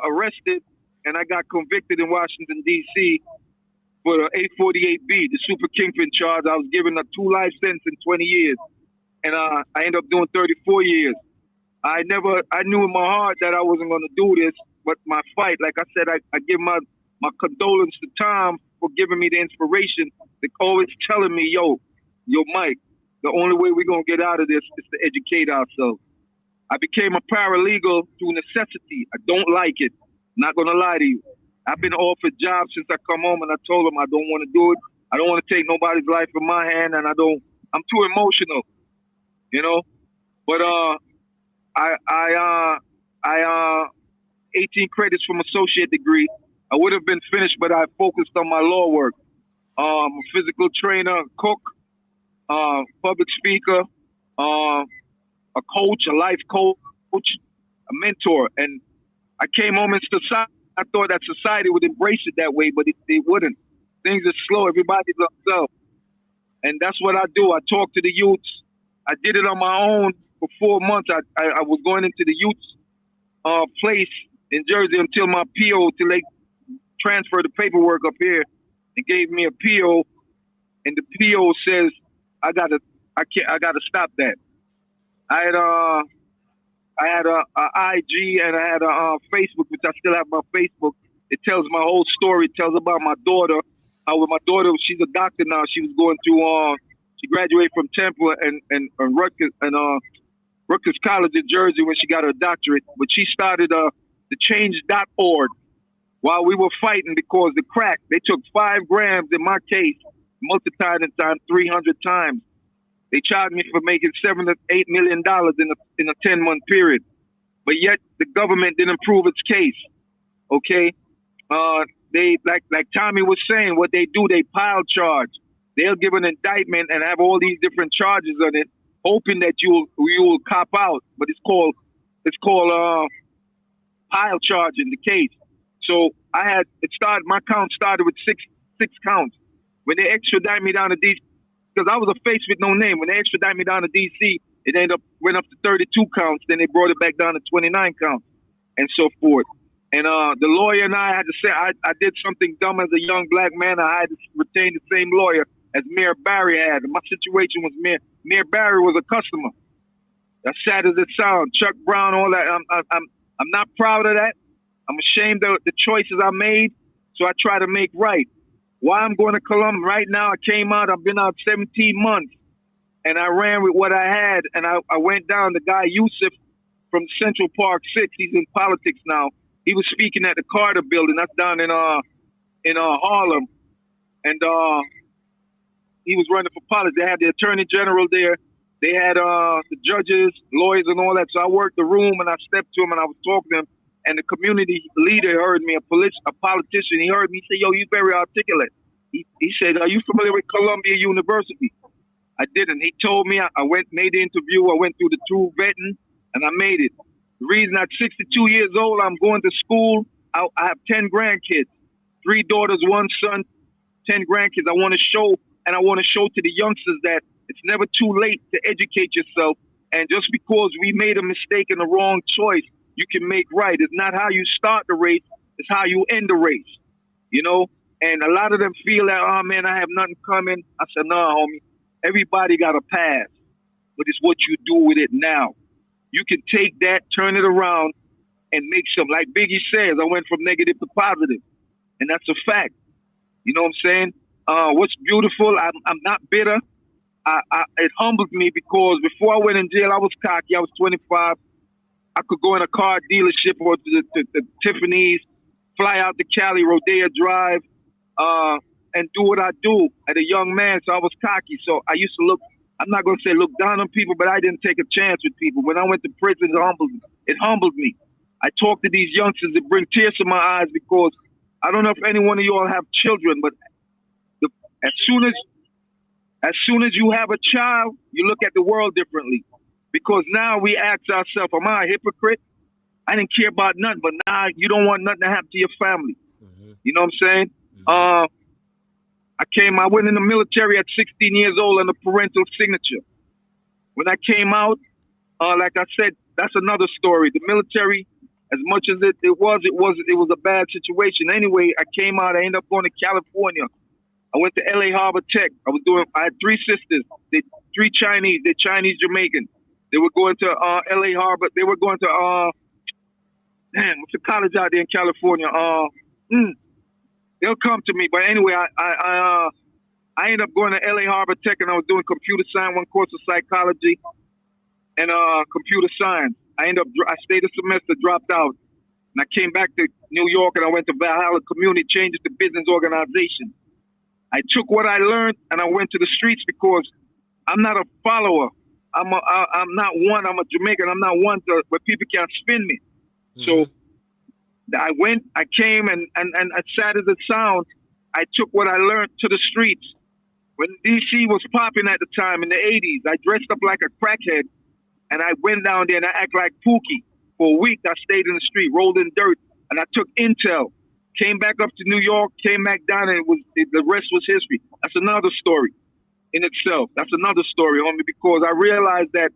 arrested, and I got convicted in Washington D.C. for the 848B, the super kingpin charge. I was given a 2 life sentence in 20 years, and I ended up doing 34 years. I knew in my heart that I wasn't going to do this, but my fight, like I said, I give my condolence to Tom for giving me the inspiration, to always telling me, yo, Mike, the only way we're going to get out of this is to educate ourselves. I became a paralegal through necessity. I don't like it. Not going to lie to you. I've been offered jobs since I come home, and I told them I don't want to do it. I don't want to take nobody's life in my hand, and I'm too emotional, you know. But I 18 credits from associate degree. I would have been finished, but I focused on my law work. A physical trainer, cook, public speaker, a coach, a life coach, a mentor. And I came home in society. I thought that society would embrace it that way, but they wouldn't. Things are slow. Everybody's themselves. And that's what I do. I talk to the youths. I did it on my own for 4 months. I was going into the youths place in Jersey until my PO, till they transferred the paperwork up here and gave me a PO. And the PO says I gotta stop that. I had a IG and I had a Facebook, which I still have my Facebook. It tells my whole story. It tells about my daughter. With my daughter, she's a doctor now. She was going through. She graduated from Temple and Rutgers College in Jersey when she got her doctorate. But she started the Change.org while we were fighting because the crack. They took 5 grams in my case, multiplied it times 300 times. They charged me for making $7 to $8 million in a 10-month period, but yet the government didn't prove its case. Okay, they like Tommy was saying, what they do, they pile charge. They'll give an indictment and have all these different charges on it, hoping that you will cop out. But it's called pile charging the case. So my count started with six counts. When they extradite me down to DC, because I was a face with no name. When they extradited me down to D.C., it went up to 32 counts. Then they brought it back down to 29 counts, and so forth. And the lawyer and I had to say I did something dumb as a young black man. I had to retain the same lawyer as Mayor Barry had. And my situation was Mayor Barry was a customer. As sad as it sounds, Chuck Brown, all that. I'm not proud of that. I'm ashamed of the choices I made. So I try to make right. Why I'm going to Columbus right now? I came out. I've been out 17 months, and I ran with what I had. And I went down. The guy Yusuf from Central Park 6. He's in politics now. He was speaking at the Carter Building. That's down in Harlem, and he was running for politics. They had the Attorney General there. They had the judges, lawyers, and all that. So I worked the room, and I stepped to him, and I was talking to him. And the community leader heard me, a politician. He heard me say, "Yo, you very articulate." He said, "Are you familiar with Columbia University?" I didn't. He told me. I went, made the interview. I went through the true vetting, and I made it. The reason at 62 years old, I'm going to school. I have 10 grandkids, 3 daughters, 1 son, 10 grandkids. I want to show, and I want to show to the youngsters that it's never too late to educate yourself. And just because we made a mistake and the wrong choice, you can make right. It's not how you start the race, it's how you end the race, you know? And a lot of them feel that, oh man, I have nothing coming. I said, no, homie, everybody got a past, but it's what you do with it now. You can take that, turn it around, and make some, like Biggie says, I went from negative to positive. And that's a fact. You know what I'm saying? What's beautiful, I'm not bitter. It humbles me because before I went in jail, I was cocky. I was 25. I could go in a car dealership or to Tiffany's, fly out to Cali, Rodeo Drive, and do what I do as a young man. So I was cocky. So I used to look, I'm not going to say look down on people, but I didn't take a chance with people. When I went to prison, it humbled me. I talk to these youngsters, it brings tears to my eyes because I don't know if any one of you all have children, but as soon as you have a child, you look at the world differently. Because now we ask ourselves, am I a hypocrite? I didn't care about nothing, but now you don't want nothing to happen to your family. Mm-hmm. You know what I'm saying? Mm-hmm. I went in the military at 16 years old on a parental signature. When I came out, like I said, that's another story. The military, as much as it was a bad situation. Anyway, I came out, I ended up going to California. I went to LA Harbor Tech. I had 3 sisters. They're Chinese. They're Chinese Jamaican. They were going to LA Harbor. They were going to what's the college out there in California? They'll come to me. But anyway, I ended up going to LA Harbor Tech, and I was doing computer science, one course of psychology, and computer science. I stayed a semester, dropped out, and I came back to New York, and I went to Valhalla Community, changed it to business organization. I took what I learned, and I went to the streets because I'm not a follower. I'm not one. I'm a Jamaican. I'm not one where people can't spin me. Mm-hmm. So I came, and as sad as it sounds, I took what I learned to the streets. When DC was popping at the time in the 80s, I dressed up like a crackhead, and I went down there and I act like Pookie. For a week, I stayed in the street, rolled in dirt, and I took intel. Came back up to New York, came back down, and the rest was history. That's another story in itself. That's another story, homie, because I realized that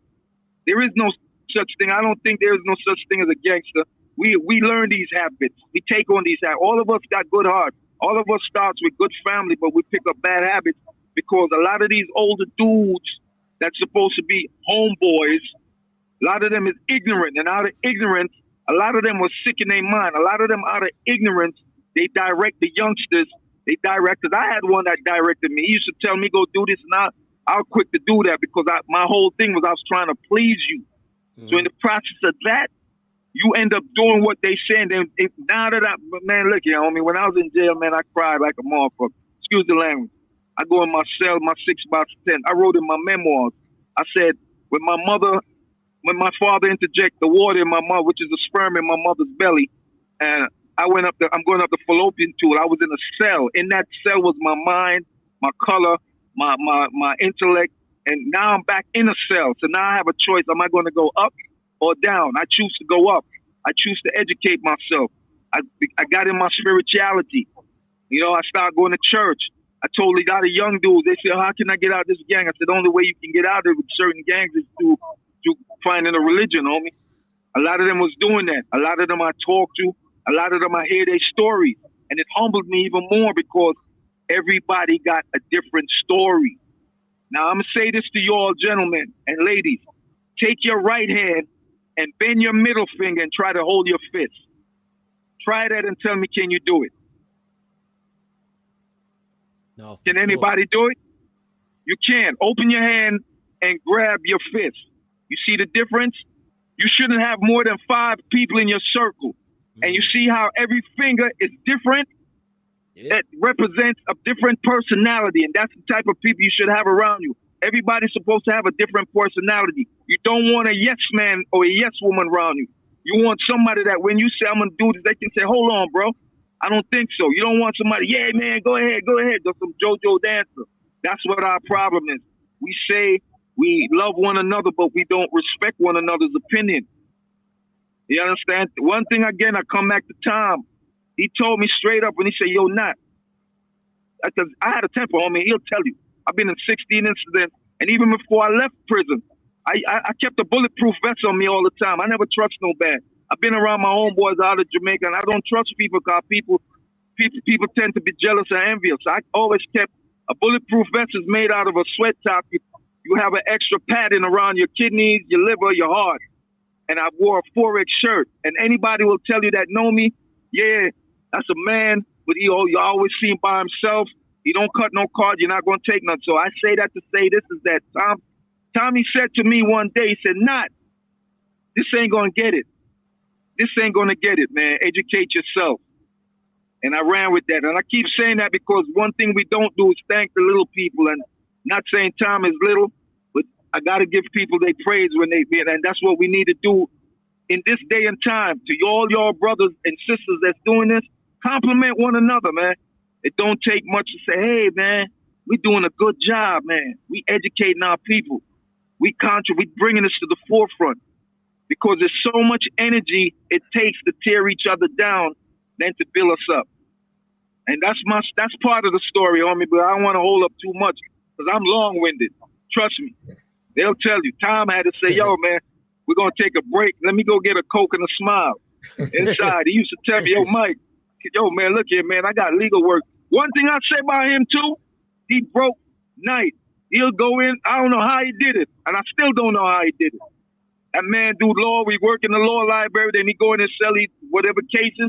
there is no such thing. I don't think there is no such thing as a gangster. We learn these habits. We take on these habits. All of us got good hearts. All of us starts with good family, but we pick up bad habits because a lot of these older dudes that's supposed to be homeboys, a lot of them is ignorant. And out of ignorance, a lot of them was sick in their mind. A lot of them out of ignorance, they direct the youngsters. They directed. I had one that directed me. He used to tell me, go do this, and I was quick to do that because my whole thing was I was trying to please you. Mm-hmm. So in the process of that, you end up doing what they say. And now that man, look here, homie, when I was in jail, man, I cried like a motherfucker. Excuse the language. I go in my cell, my 6x10. I wrote in my memoirs. I said, when my father interjected the water in my mother, which is the sperm in my mother's belly, and I'm going up the fallopian tube. I was in a cell. In that cell was my mind, my color, my intellect, and now I'm back in a cell. So now I have a choice. Am I going to go up or down? I choose to go up. I choose to educate myself. I got in my spirituality. You know, I started going to church. I told a lot of young dudes, they said, how can I get out of this gang? I said, the only way you can get out of it with certain gangs is through finding a religion, homie. A lot of them was doing that. A lot of them I talked to. A lot of them I hear their stories. And it humbled me even more because everybody got a different story. Now, I'm going to say this to you all, gentlemen and ladies. Take your right hand and bend your middle finger and try to hold your fist. Try that and tell me, can you do it? No, can anybody do it? You can. Open your hand and grab your fist. You see the difference? You shouldn't have more than 5 people in your circle. And you see how every finger is different? That represents a different personality. And that's the type of people you should have around you. Everybody's supposed to have a different personality. You don't want a yes man or a yes woman around you. You want somebody that when you say, I'm going to do this, they can say, hold on, bro. I don't think so. You don't want somebody, yeah, man, go ahead. Just some JoJo dancer. That's what our problem is. We say we love one another, but we don't respect one another's opinion. You understand? One thing again, I come back to Tom. He told me straight up when he said, yo, Nat. Because I had a temper on me. He'll tell you. I've been in 16 incidents. And even before I left prison, I kept a bulletproof vest on me all the time. I never trust no bad. I've been around my homeboys out of Jamaica, and I don't trust people because people tend to be jealous and envious. I always kept a bulletproof vest is made out of a sweat top. You have an extra padding around your kidneys, your liver, your heart. And I wore a 4X shirt. And anybody will tell you that know me, yeah, that's a man, but you always see him by himself. He don't cut no cards. You're not going to take none. So I say that to say this is that Tommy said to me one day, he said, Not, this ain't going to get it. This ain't going to get it, man. Educate yourself. And I ran with that. And I keep saying that because one thing we don't do is thank the little people. And not saying Tom is little, but I got to give people their praise when they be. And that's what we need to do in this day and time. To all your brothers and sisters that's doing this, compliment one another, man. It don't take much to say, hey, man, we doing a good job, man. We educating our people. We bringing this to the forefront. Because there's so much energy it takes to tear each other down than to build us up. And that's part of the story, homie, but I don't want to hold up too much because I'm long-winded. Trust me. They'll tell you. Tom had to say, yo, man, we're going to take a break. Let me go get a Coke and a smile. Inside, he used to tell me, yo, Mike, yo, man, look here, man, I got legal work. One thing I say about him, too, he broke night. He'll go in. I don't know how he did it, and I still don't know how he did it. That man do law. We work in the law library. Then he go in his cell, whatever cases.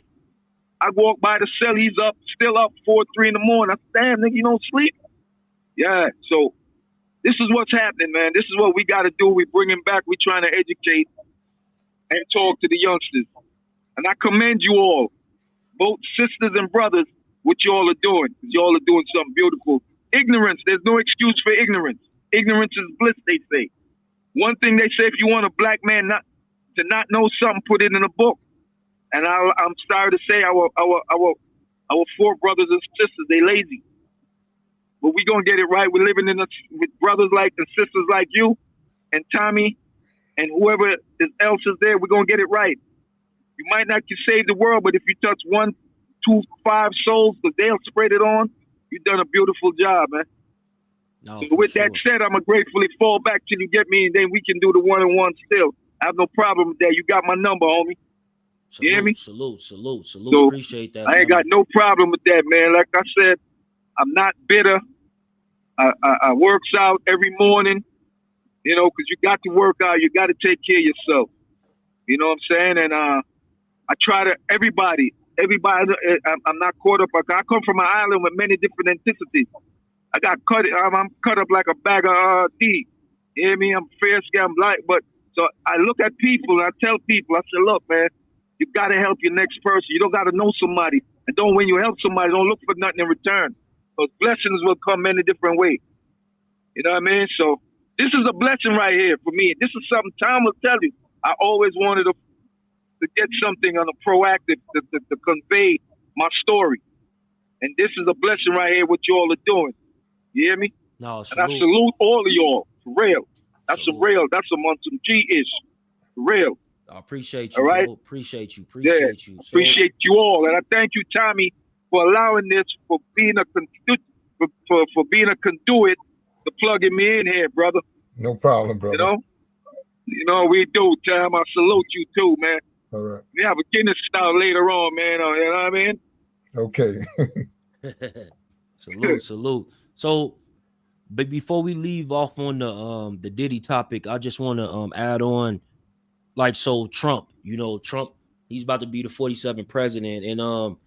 I walk by the cell. He's up, still up 4, 3 in the morning. I said, damn, nigga, you don't sleep? Yeah. So this is what's happening, man. This is what we got to do. We bring him back. We trying to educate and talk to the youngsters. And I commend you all, both sisters and brothers, what you all are doing. You all are doing something beautiful. Ignorance. There's no excuse for ignorance. Ignorance is bliss, they say. One thing they say, if you want a black man not know something, put it in a book. And I'm sorry to say, our 4 brothers and sisters, they lazy. But we gonna get it right. We're living with brothers like and sisters like you, and Tommy, and whoever else is there. We're gonna get it right. You might not save the world, but if you touch 1, 2, 5 souls, because they'll spread it on, you've done a beautiful job, man. No, so with that said, I'm going to gratefully fall back till you get me, and then we can do the one-on-one still. I have no problem with that. You got my number, homie. Salute, you hear me? Salute. So appreciate that. I ain't got no problem with that, man. Like I said, I'm not bitter. I works out every morning, you know, because you got to work out. You got to take care of yourself. You know what I'm saying? And I try to, everybody, I'm not caught up. I come from an island with many different ethnicities. I got cut. I'm cut up like a bag of D. You hear me? I'm fair skinned, I'm black. But so I look at people and I tell people, I say, look, man, you got to help your next person. You don't got to know somebody. And don't, when you help somebody, don't look for nothing in return. Because blessings will come many different ways. You know what I mean? So this is a blessing right here for me. This is something Tom will tell you. I always wanted to get something on a proactive to convey my story. And this is a blessing right here, what you all are doing. You hear me? No, and I salute all of y'all, for real. That's some real. That's some G-ish, for real. I appreciate you. All right? Bro. Appreciate you. Appreciate you all. And I thank you, Tommy, for allowing this, for being a for being a conduit to plugging me in here, brother. No problem, You brother. know, we do, Tam. I salute you too, man. All right. We have a Guinness style later on, man. You know what I mean? Okay. Salute. So, but before we leave off on the Diddy topic, I just want to add on, like, so Trump, Trump, he's about to be the 47th president, and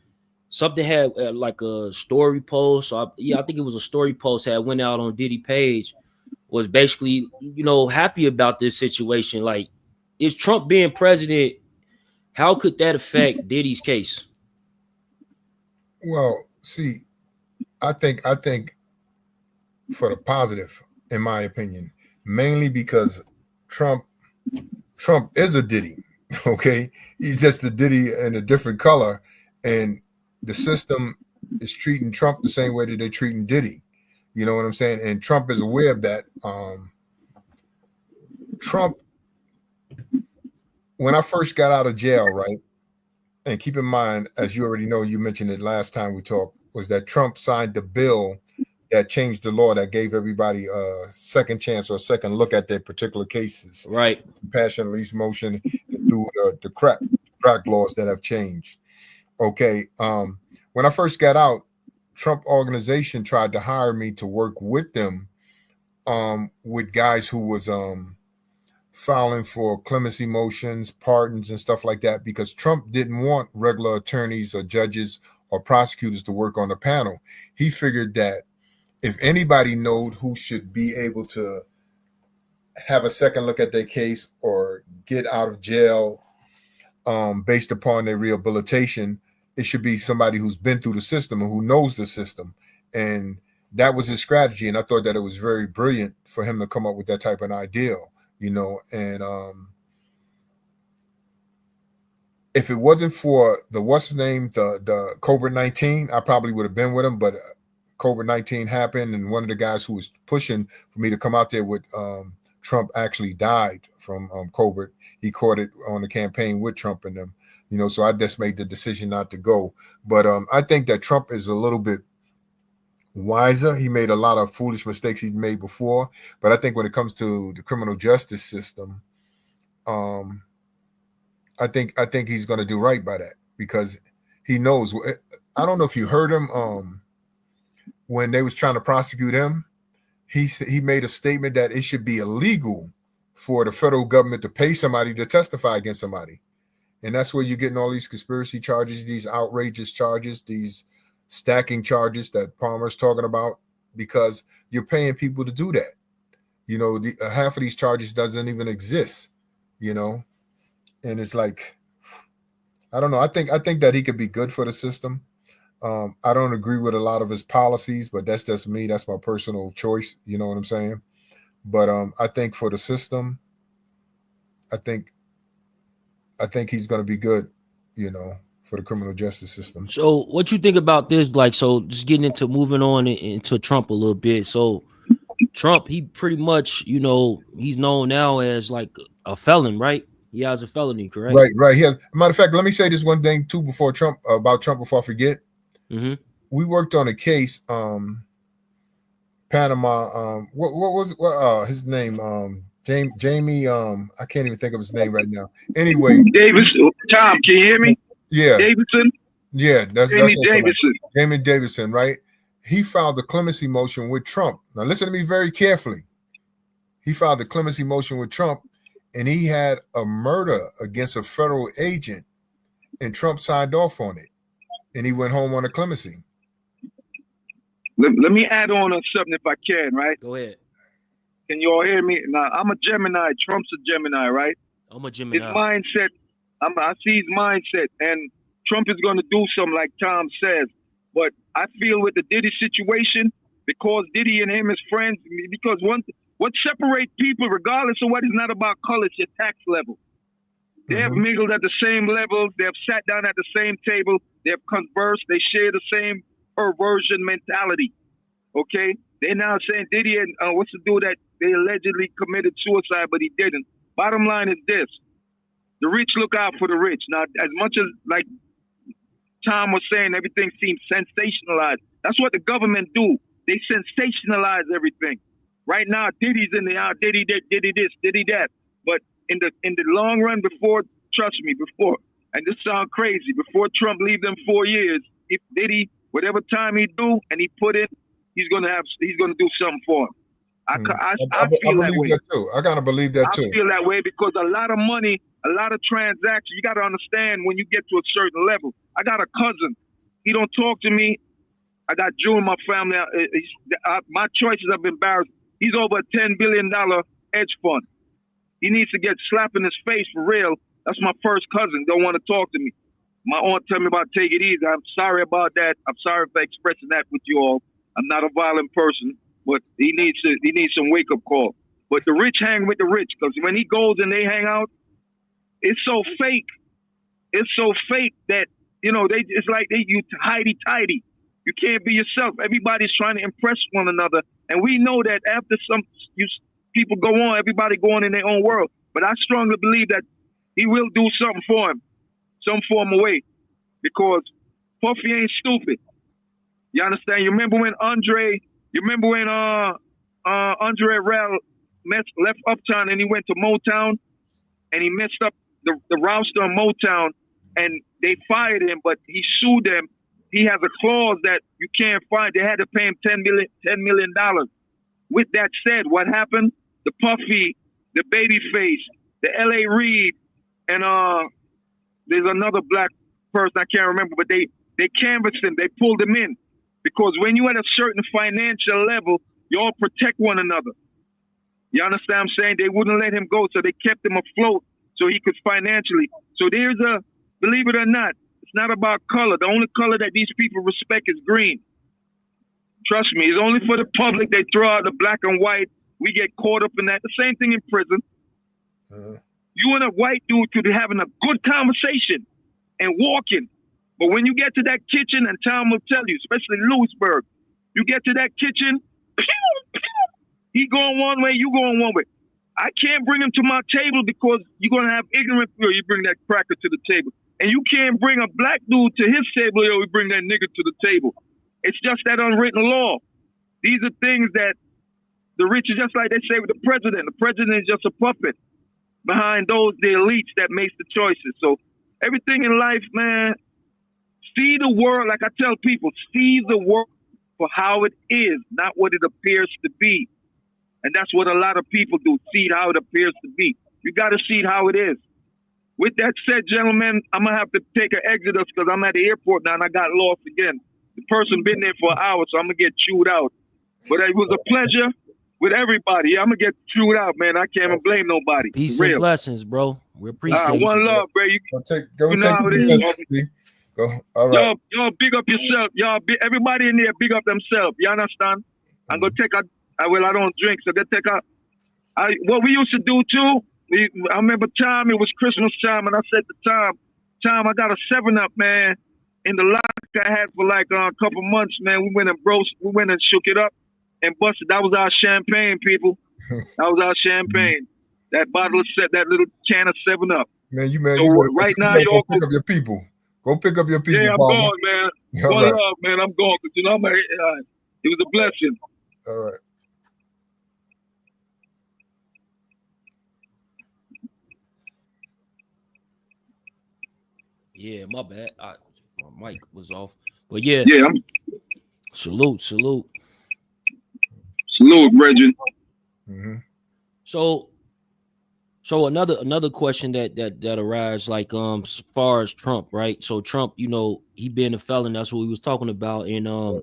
something had like a story post. So I think it was a story post had went out on Diddy page, was basically happy about this situation. Like, is Trump being president? How could that affect Diddy's case? Well, see, I think for the positive, in my opinion, mainly because Trump is a Diddy. Okay, he's just a Diddy in a different color, and the system is treating Trump the same way that they're treating Diddy. You know what I'm saying? And Trump is aware of that. Trump, when I first got out of jail, right? And keep in mind, as you already know, you mentioned it last time we talked, was that Trump signed the bill that changed the law that gave everybody a second chance or a second look at their particular cases. Right. Passion release motion through the crack laws that have changed. Okay. When I first got out, Trump organization tried to hire me to work with them with guys who was filing for clemency motions, pardons, and stuff like that, because Trump didn't want regular attorneys or judges or prosecutors to work on the panel. He figured that if anybody knowed who should be able to have a second look at their case or get out of jail based upon their rehabilitation, it should be somebody who's been through the system and who knows the system. And that was his strategy. And I thought that it was very brilliant for him to come up with that type of ideal. And if it wasn't for the the COVID-19, I probably would have been with him. But COVID-19 happened, and one of the guys who was pushing for me to come out there with Trump actually died from COVID. He caught it on the campaign with Trump and them. So I just made the decision not to go. But I think that Trump is a little bit wiser. He made a lot of foolish mistakes he'd made before, but I think when it comes to the criminal justice system, I think he's going to do right by that, because he knows. I don't know if you heard him when they was trying to prosecute him. He made a statement that it should be illegal for the federal government to pay somebody to testify against somebody, and that's where you're getting all these conspiracy charges, these outrageous charges, these stacking charges that Palmer's talking about, because you're paying people to do that. Half of these charges doesn't even exist, and it's like, I don't know. I think that he could be good for the system. I don't agree with a lot of his policies, but that's just me. That's my personal choice. You know what I'm saying? But I think for the system, I think he's going to be good, for the criminal justice system. So what you think about this? Like, so just getting into moving on into Trump a little bit. So Trump, he pretty much, he's known now as like a felon, right? He has a felony, correct? Right. Yeah. Matter of fact, let me say this one thing too before about Trump before I forget. Mm-hmm. We worked on a case, Panama. What was his name? Jamie. I can't even think of his name right now. Anyway, Davis. Tom, can you hear me? Yeah. Davidson? Yeah, that's Davidson. Jamie Davidson, right? He filed a clemency motion with Trump. Now listen to me very carefully. He filed a clemency motion with Trump, and he had a murder against a federal agent, and Trump signed off on it, and he went home on a clemency. Let me add on something if I can, right? Go ahead. Can you all hear me? Now, I'm a Gemini. Trump's a Gemini, right? I'm a Gemini. His mindset, I see his mindset, and Trump is going to do something like Tom says. But I feel with the Diddy situation, because Diddy and him is friends, because what separates people, regardless of what, is not about color, it's your tax level. They have mingled at the same level. They have sat down at the same table. They have conversed. They share the same perversion mentality. Okay? They're now saying Diddy and what's the dude that they allegedly committed suicide, but he didn't. Bottom line is this. The rich look out for the rich. Now, as much as, like Tom was saying, everything seems sensationalized. That's what the government do. They sensationalize everything. Right now, Diddy's in the Diddy this, Diddy that. But in the long run, trust me, and this sounds crazy, before Trump leave them 4 years, if Diddy, whatever time he do and he put in, he's gonna do something for him. I feel that way. That too. I gotta believe that too. I feel that way because a lot of money, a lot of transactions. You got to understand when you get to a certain level. I got a cousin. He don't talk to me. I got Jew in my family. My choices have been embarrassed. He's over a $10 billion hedge fund. He needs to get slapped in his face for real. That's my first cousin. Don't want to talk to me. My aunt tell me about take it easy. I'm sorry about that. I'm sorry for expressing that with you all. I'm not a violent person, but he needs some wake up call. But the rich hang with the rich because when he goes and they hang out, it's so fake. It's so fake that it's like you hidey tidy. You can't be yourself. Everybody's trying to impress one another, and we know that after people go on, everybody going in their own world. But I strongly believe that he will do something for him, some form of way, because Puffy ain't stupid. You understand? You remember when Andre Rell left Uptown and he went to Motown and he messed up the roster of Motown and they fired him, but he sued them. He has a clause that you can't find. They had to pay him $10 million. With that said, what happened? The Puffy, the Babyface, the L.A. Reid, and there's another black person I can't remember, but they canvassed him. They pulled him in because when you at a certain financial level, you all protect one another. You understand what I'm saying? They wouldn't let him go, so they kept him afloat so he could financially. So believe it or not, it's not about color. The only color that these people respect is green. Trust me, it's only for the public. They throw out the black and white. We get caught up in that. The same thing in prison. You and a white dude could be having a good conversation and walking. But when you get to that kitchen, and Tom will tell you, especially Lewisburg, you get to that kitchen, he going one way, you going one way. I can't bring him to my table because you're going to have ignorant people. You bring that cracker to the table. And you can't bring a black dude to his table or we bring that nigga to the table. It's just that unwritten law. These are things that the rich are just like they say with the president. The president is just a puppet behind the elites that makes the choices. So everything in life, man, see the world, like I tell people, see the world for how it is, not what it appears to be. And that's what a lot of people do, see it how it appears to be. You got to see it how it is. With that said, gentlemen, I'm going to have to take an exodus because I'm at the airport now and I got lost again. The person been there for an hour, so I'm going to get chewed out. But it was a pleasure with everybody. I'm going to get chewed out, man. I can't even blame nobody. Peace and blessings, bro. We appreciate you. One love, bro. Go all right. Y'all big up yourself. Everybody in there big up themselves. You understand? I'm going to take I don't drink, so they take what we used to do too. I remember time, it was Christmas time, and I said to Tom, I got a 7-Up, man, in the lock I had for like a couple months, man. We went and shook it up and busted. That was our champagne, people. That was our champagne. That little can of 7-Up. Man, you right now, y'all pick up your people. Go pick up your people. Yeah, I'm going, man. One love, man. I'm going because it was a blessing. All right. Yeah, my bad. My mic was off. But yeah. Salute. Salute, Reggie. Mm-hmm. So another question that arises, like as far as Trump, right? So Trump, he being a felon, that's what we was talking about. And a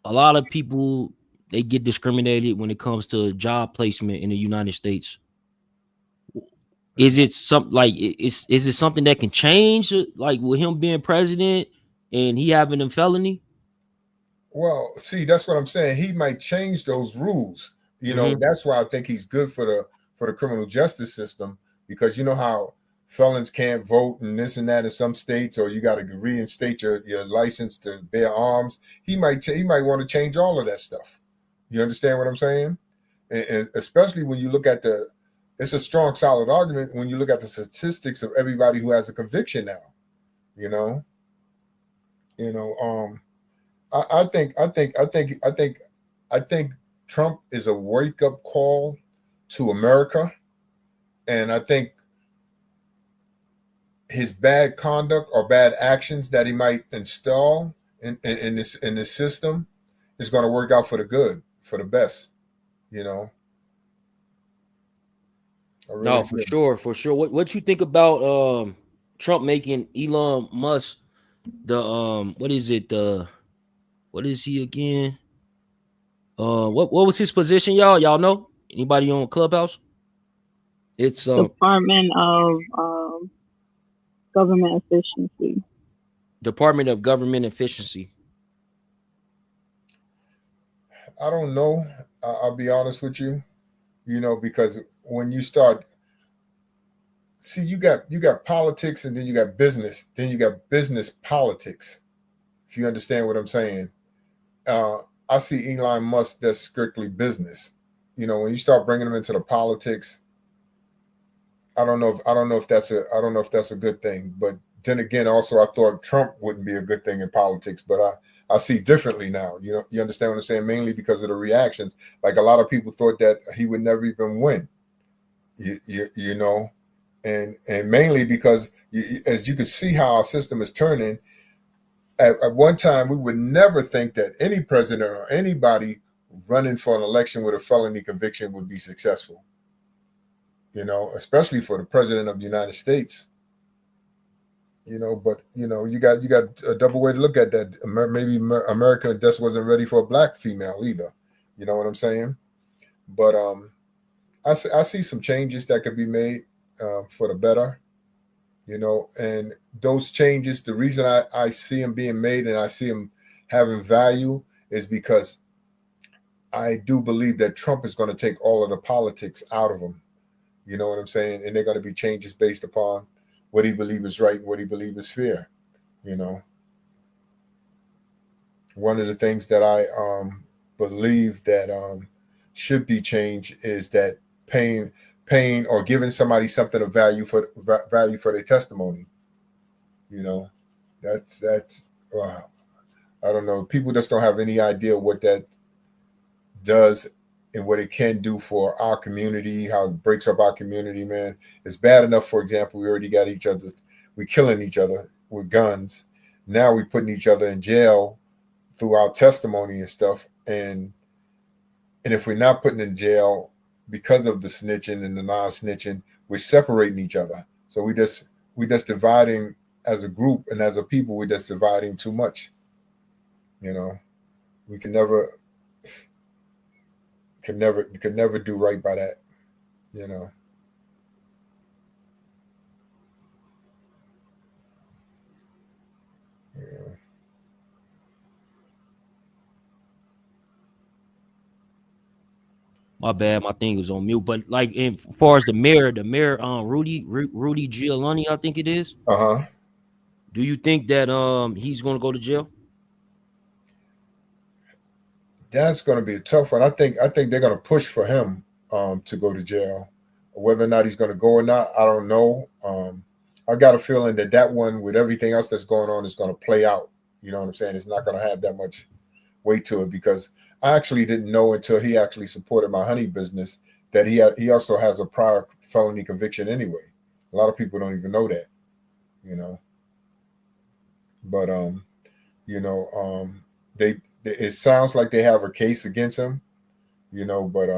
lot of people, they get discriminated when it comes to job placement in the United States. Is it something like is it something that can change, like with him being president and he having a felony? Well, see, that's what I'm saying. He might change those rules. That's why I think he's good for the criminal justice system, because you know how felons can't vote and this and that in some states, or you got to reinstate your license to bear arms. He might want to change all of that stuff. You understand what I'm saying? And especially when you look at it's a strong, solid argument when you look at the statistics of everybody who has a conviction now. I think Trump is a wake up call to America, and I think his bad conduct or bad actions that he might install in this system is going to work out for the good, for the best. You know, I really No, for do. sure, for sure. What you think about Trump making Elon Musk the what is it what is he again? What was his position, y'all? Y'all know? Anybody on Clubhouse? It's Department of Government Efficiency. Department of Government Efficiency. I don't know. I'll be honest with you. Because when you start, see, you got politics, and then you got business, then you got business politics. If you understand what I'm saying, uh, I see Elon Musk that's strictly business. When you start bringing him into the politics, I don't know if that's a good thing. But then again, also I thought Trump wouldn't be a good thing in politics, but I see differently now. You understand what I'm saying? Mainly because of the reactions. Like a lot of people thought that he would never even win. You know, and mainly because as you can see how our system is turning. At one time, we would never think that any president or anybody running for an election with a felony conviction would be successful. Especially for the president of the United States. But you got a double way to look at that. Maybe America just wasn't ready for a black female either. You know what I'm saying? But I see some changes that could be made for the better. And those changes, the reason I see them being made and I see them having value is because I do believe that Trump is going to take all of the politics out of them. You know what I'm saying? And they're going to be changes based upon what he believes is right and what he believes is fair. You know, one of the things that I believe that should be changed is that paying or giving somebody something of value for their testimony. You know, that's I don't know. People just don't have any idea what that does and what it can do for our community, how it breaks up our community, man. It's bad enough, for example, we already got we killing each other with guns. Now we putting each other in jail through our testimony and stuff. And if we're not putting in jail because of the snitching and the non-snitching, we're separating each other. So we just dividing as a group and as a people, we're just dividing too much. We can never do right by that. You know. Yeah. My bad, my thing was on mute. But like, as far as the mayor, Rudy Giuliani, I think it is. Uh-huh. Do you think that he's gonna go to jail? That's going to be a tough one. I think they're going to push for him to go to jail. Whether or not he's going to go or not, I don't know. I got a feeling that one, with everything else that's going on, is going to play out. You know what I'm saying? It's not going to have that much weight to it because I actually didn't know until he actually supported my honey business that he also has a prior felony conviction anyway. A lot of people don't even know that. You know. But they it sounds like they have a case against him, but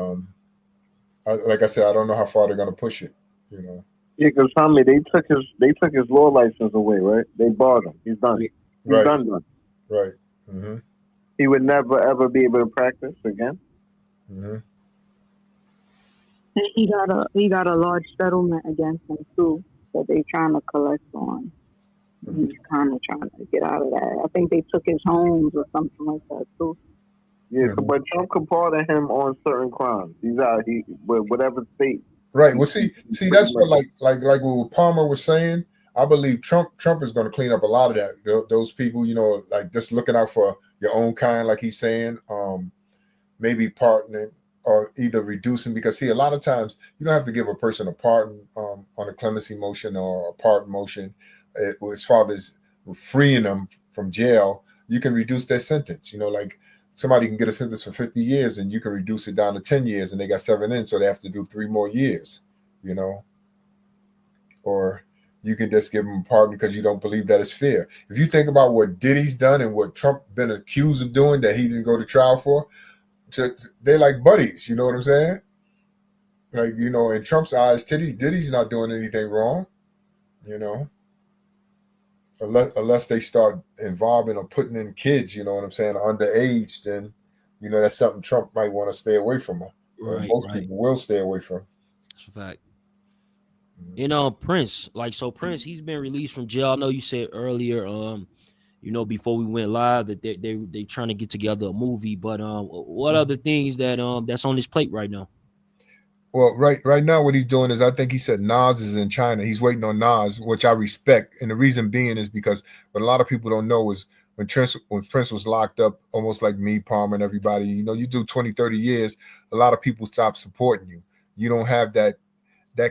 like I said, I don't know how far they're gonna push it. Yeah, because Tommy, they took his law license away, right? They barred him. He's done. He's Right, done. right. Mm-hmm. He would never ever be able to practice again. Mm-hmm. And he got a large settlement against him too that they trying to collect on. He's kind of trying to get out of that. I think they took his homes or something like that too. Yeah, Mm-hmm. but Trump can pardon him on certain crimes. He's out. Whatever state. Right. Well, see, that's what like what Palmer was saying. I believe Trump is going to clean up a lot of that. Those people, like just looking out for your own kind, like he's saying. Maybe pardoning or either reducing, because see, a lot of times you don't have to give a person a pardon on a clemency motion or a pardon motion as far as freeing them from jail. you can reduce their sentence. Like somebody can get a sentence for 50 years and you can reduce it down to 10 years and they got 7 in, so they have to do 3 more years, or you can just give them a pardon because you don't believe that it's fair. If you think about what Diddy's done and what Trump been accused of doing that he didn't go to trial for, they're like buddies. You know what I'm saying? Like, in Trump's eyes, Diddy's not doing anything wrong, unless they start involving or putting in kids, you know what I'm saying, underage, then, that's something Trump might want to stay away from, or Right, most right. people will stay away from. That's a fact. Prince, Prince, he's been released from jail. I know you said earlier, before we went live that they trying to get together a movie, but what other things that's on his plate right now? Well, right now, what he's doing is, I think he said Nas is in China. He's waiting on Nas, which I respect. And the reason being is because what a lot of people don't know is when Prince was locked up, almost like me, Palmer, and everybody, you do 20, 30 years, a lot of people stop supporting you. You don't have that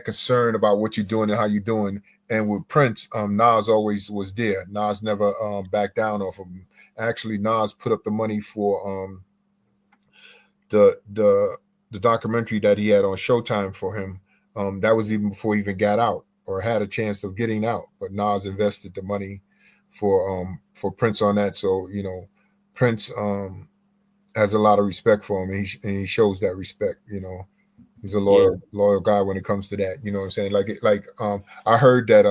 concern about what you're doing and how you're doing. And with Prince, Nas always was there. Nas never backed down off of him. Actually, Nas put up the money for the documentary that he had on Showtime for him. That was even before he even got out or had a chance of getting out. But Nas invested the money for Prince on that. So, Prince has a lot of respect for him, and he shows that respect. He's a loyal guy when it comes to that. You know what I'm saying? Like I heard that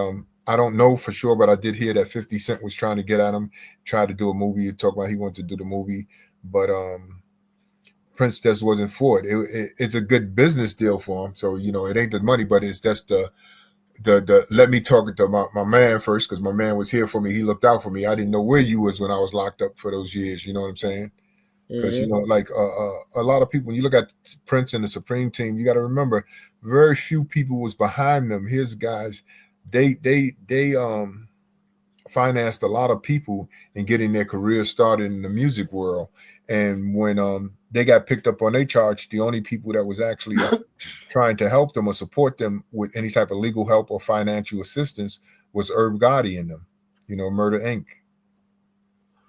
I don't know for sure, but I did hear that 50 Cent was trying to get at him, tried to do a movie, talk about he wanted to do the movie, but Prince just wasn't for it. It's a good business deal for him. So, it ain't the money, but it's just the let me talk to my man first, because my man was here for me. He looked out for me. I didn't know where you was when I was locked up for those years. You know what I'm saying? Because like a lot of people, when you look at Prince and the Supreme team, you got to remember very few people was behind them. His guys, they financed a lot of people in getting their career started in the music world. And when they got picked up on their charge, the only people that was actually trying to help them or support them with any type of legal help or financial assistance was Herb Gotti and them, Murder Inc.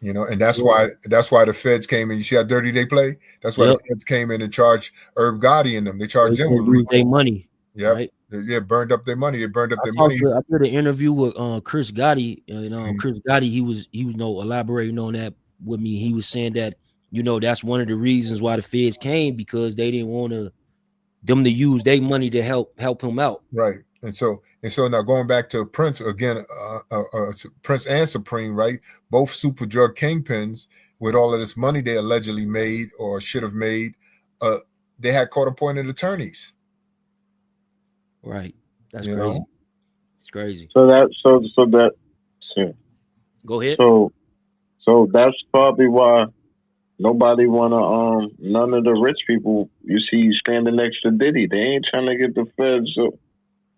And that's why the feds came in. You see how dirty they play? That's why the feds came in and charged Herb Gotti and them. They charged them with lose their money. Yep. Right? They burned up their money. They burned up their money. I did an interview with Chris Gotti, and Chris Gotti, he was elaborating on that with me. He was saying that that's one of the reasons why the feds came, because they didn't want them to use their money to help him out. Right. And so now going back to Prince again, Prince and Supreme, right? Both super drug kingpins with all of this money they allegedly made or should have made. They had court-appointed attorneys. Right. That's crazy. It's crazy. So that. Go ahead. So that's probably why nobody wanna none of the rich people you see standing next to Diddy. They ain't trying to get the feds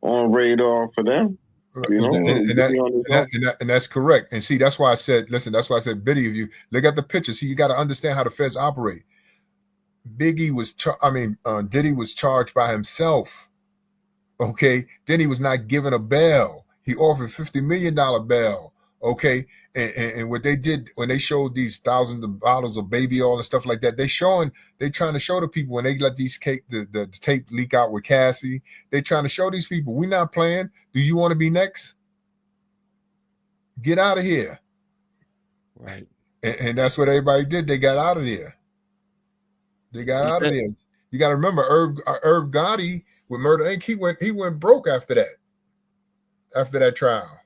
on radar for them. And that's correct. And see, that's why I said, Biddy, if you look at the picture, see, you got to understand how the feds operate. Diddy was charged by himself. Okay. Then he was not given a bail. He offered $50 million bail. Okay. And what they did when they showed these thousands of bottles of baby oil and stuff like that, they trying to show the people when they let the tape leak out with Cassie, they trying to show these people, we not playing. Do you want to be next? Get out of here. Right. And that's what everybody did. They got out of there. You got to remember Herb Gotti with Murder Inc. He went broke after that. After that trial.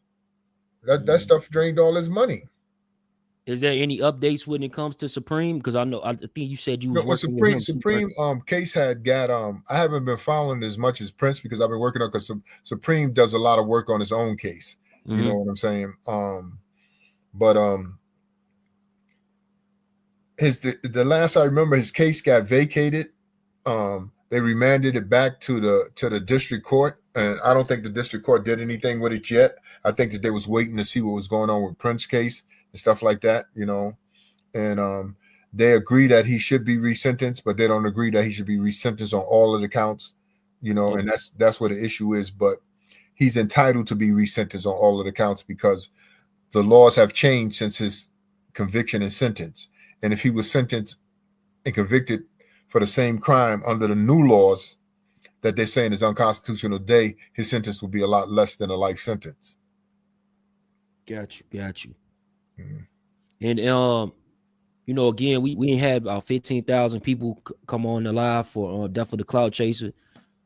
That stuff drained all his money. Is there any updates when it comes to Supreme? Because I think you said you was working Supreme, with him. Supreme case had got I haven't been following as much as Prince because I've been working on, because Supreme does a lot of work on his own case. You know what I'm saying? But the last I remember, his case got vacated. They remanded it back to the district court, and I don't think the district court did anything with it yet. I think that they was waiting to see what was going on with Prince's case and stuff like that, and they agree that he should be resentenced, but they don't agree that he should be resentenced on all of the counts, and that's what the issue is. But he's entitled to be resentenced on all of the counts because the laws have changed since his conviction and sentence. And if he was sentenced and convicted for the same crime under the new laws that they're saying is unconstitutional today, his sentence will be a lot less than a life sentence. Got you, got you. Mhm. And again, we had about 15,000 people come on the live for Death of the Cloud Chaser.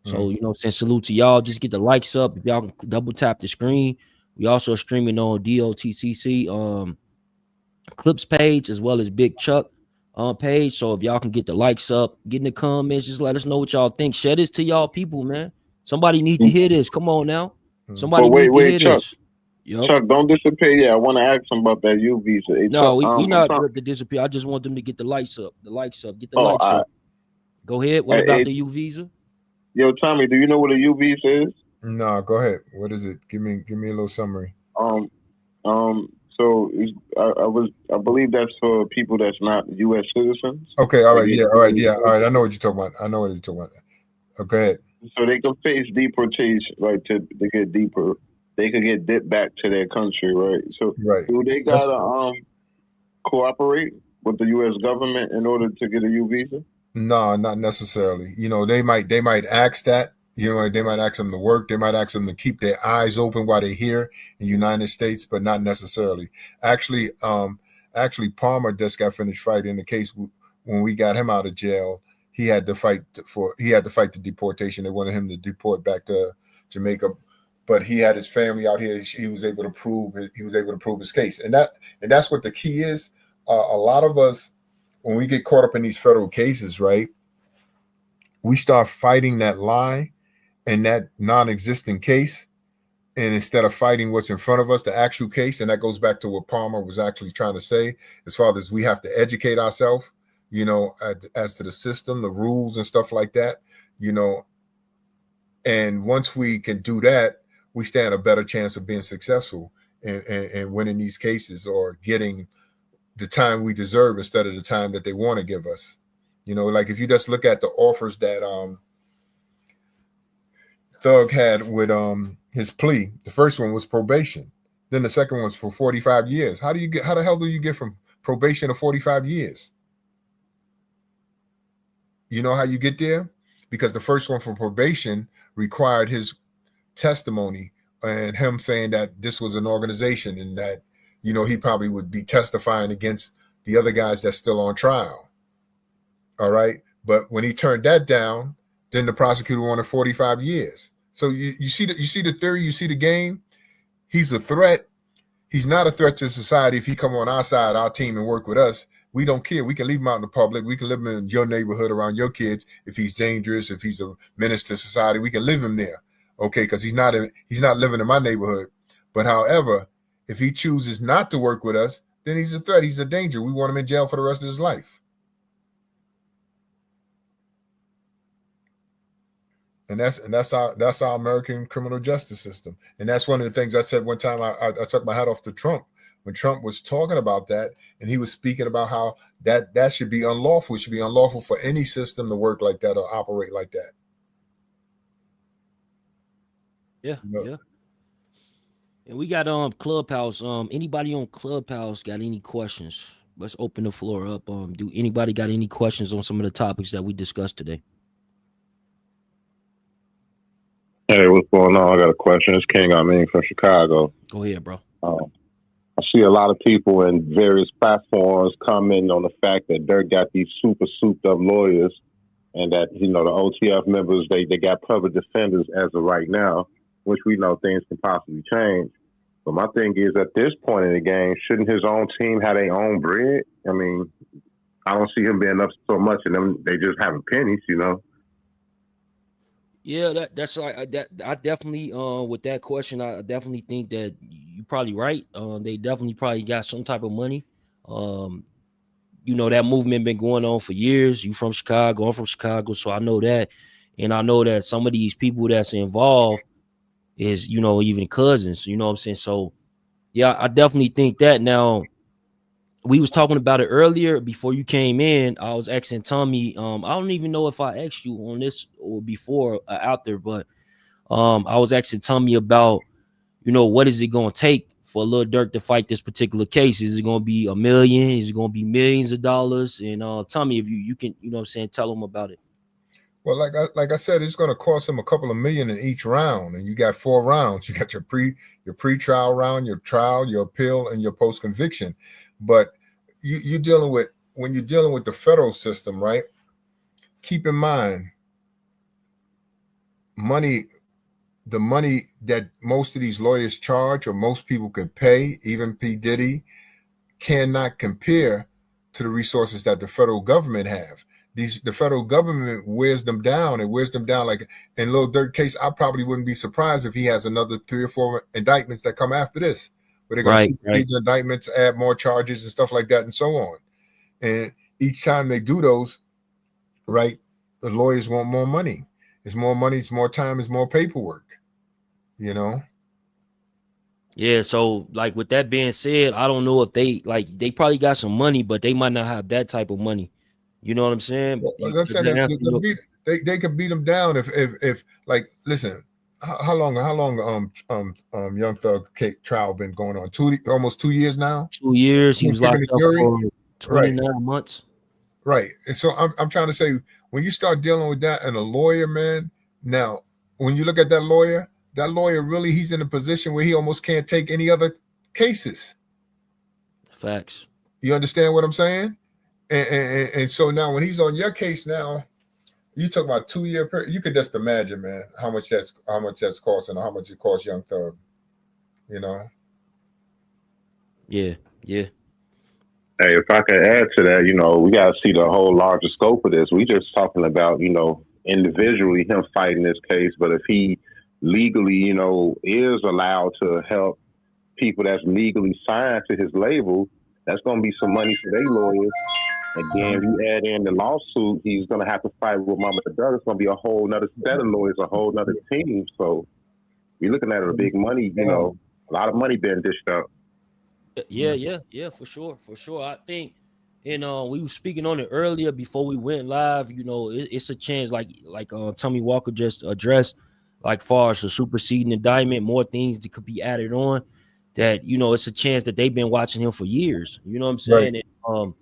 So, since salute to y'all, just get the likes up. If y'all can double tap the screen. We also are streaming on DOTCC clips page as well as Big Chuck page. So if y'all can get the likes up, get in the comments, just let us know what y'all think. Share this to y'all people, man. Somebody need to hear this. Come on now. But Somebody need to wait, hear Chuck. this. Yep. Chuck, don't disappear. Yeah, I want to ask him about that U visa. Hey, No, Chuck, we I'm not trying. to disappear. I just want them to get the lights up. The lights up. Get the Oh, lights up. Go ahead. What about hey, the U visa? yo, Tommy, do you know what a U visa is? No, go ahead. What is it? Give me a little summary. Um, So I believe that's for people that's not U.S. citizens. Okay, all right, They yeah, get, all right, yeah, all right. I know what you're talking about. I know what you're talking about. Go ahead. so they can face deportation, right? They get deeper. They could get dipped back to their country, right? So Right. do they That's gotta cooperate with the U.S. government in order to get a U visa? no, not necessarily. They might ask that. They might ask them to work. They might ask them to keep their eyes open while they're here in the United States, but not necessarily. Actually, Palmer just got finished fighting the case when we got him out of jail. He had to fight the deportation. They wanted him to deport back to Jamaica, but he had his family out here. He was able to prove his case, and that's what the key is. A lot of us, when we get caught up in these federal cases, right, we start fighting that lie and that non-existent case, and instead of fighting what's in front of us, the actual case. And that goes back to what Palmer was actually trying to say, as far as we have to educate ourselves, as to the system, the rules and stuff like that, and once we can do that, we stand a better chance of being successful and winning these cases, or getting the time we deserve instead of the time that they want to give us. Like if you just look at the offers that Thug had with his plea, the first one was probation. Then the second one's for 45 years. How the hell do you get from probation to 45 years? You know how you get there? Because the first one for probation required his testimony and him saying that this was an organization, and that, he probably would be testifying against the other guys that's still on trial. All right. But when he turned that down, then the prosecutor wanted 45 years. So you see the theory, you see the game. He's a threat. He's not a threat to society. If he come on our side, our team, and work with us, we don't care. We can leave him out in the public. We can live him in your neighborhood around your kids. If he's dangerous, if he's a menace to society, we can live him there. Okay, because he's not living in my neighborhood. But however, if he chooses not to work with us, then he's a threat. He's a danger. We want him in jail for the rest of his life. And that's our American criminal justice system. And that's one of the things I said one time. I took my hat off to Trump when Trump was talking about that, and he was speaking about how that should be unlawful. It should be unlawful for any system to work like that or operate like that. Yeah, yeah. And we got Clubhouse. Anybody on Clubhouse got any questions? Let's open the floor up. Do anybody got any questions on some of the topics that we discussed today? Hey, what's going on? I got a question. It's King Amin from Chicago. Go ahead, bro. I see a lot of people in various platforms comment on the fact that Durk got these super souped up lawyers, and that, the OTF members, they got public defenders as of right now, which we know things can possibly change. But my thing is, at this point in the game, shouldn't his own team have their own bread? I mean, I don't see him being up so much, and them they just having pennies, Yeah, that's like that. I definitely with that question, I definitely think that you're probably right. They definitely probably got some type of money. That movement been going on for years. You from Chicago, I'm from Chicago, so I know that, and I know that some of these people that's involved is even cousins. You know what I'm saying? So yeah, I definitely think that. Now, we was talking about it earlier before you came in. I was asking Tommy. I don't even know if I asked you on this or before out there, but I was asking Tommy about, what is it going to take for Lil Durk to fight this particular case? Is it going to be $1 million? Is it going to be millions of dollars? And Tommy, if you can, you know what I'm saying, tell them about it. Well, like I said, it's going to cost him a couple of million in each round, and you got 4 rounds. You got your pre-trial round, your trial, your appeal, and your post-conviction. But you're dealing with, when you're dealing with the federal system, right? Keep in mind, the money that most of these lawyers charge, or most people can pay, even P. Diddy, cannot compare to the resources that the federal government have. The federal government wears them down. It wears them down. Like in Lil Durk case, I probably wouldn't be surprised if he has another 3 or 4 indictments that come after this, where they're going to supersede the indictments, add more charges and stuff like that, and so on. And each time they do those, right, the lawyers want more money. It's more money, it's more time, it's more paperwork, you know? Yeah, so like with that being said, I don't know if they probably got some money, but they might not have that type of money. You know what I'm saying? Well, I'm saying they could beat them down if like, listen, how long Young Thug trial been going on? Almost 2 years now. 2 years. He was locked up for 29 months. Right. And so I'm trying to say, when you start dealing with that and a lawyer, man, now when you look at that lawyer really, he's in a position where he almost can't take any other cases. Facts. You understand what I'm saying? And so now when he's on your case now, you talk about 2 year period, you could just imagine, man, how much that's costing, or how much it costs Young Thug, you know? Yeah. Hey, if I could add to that, you know, we got to see the whole larger scope of this. We just talking about, you know, individually him fighting this case, but if he legally, you know, is allowed to help people that's legally signed to his label, that's going to be some money for their lawyers. And then if you add in the lawsuit, he's going to have to fight with Mama Durk. It's going to be a whole nother set of lawyers, a whole nother team. So you're looking at a big money, you know, a lot of money being dished out. Yeah, for sure. I think, and we were speaking on it earlier before we went live. You know, it's a chance, like Tommy Walker just addressed, like far as the superseding indictment, more things that could be added on. That, you know, it's a chance that they've been watching him for years. You know what I'm saying? Right. And,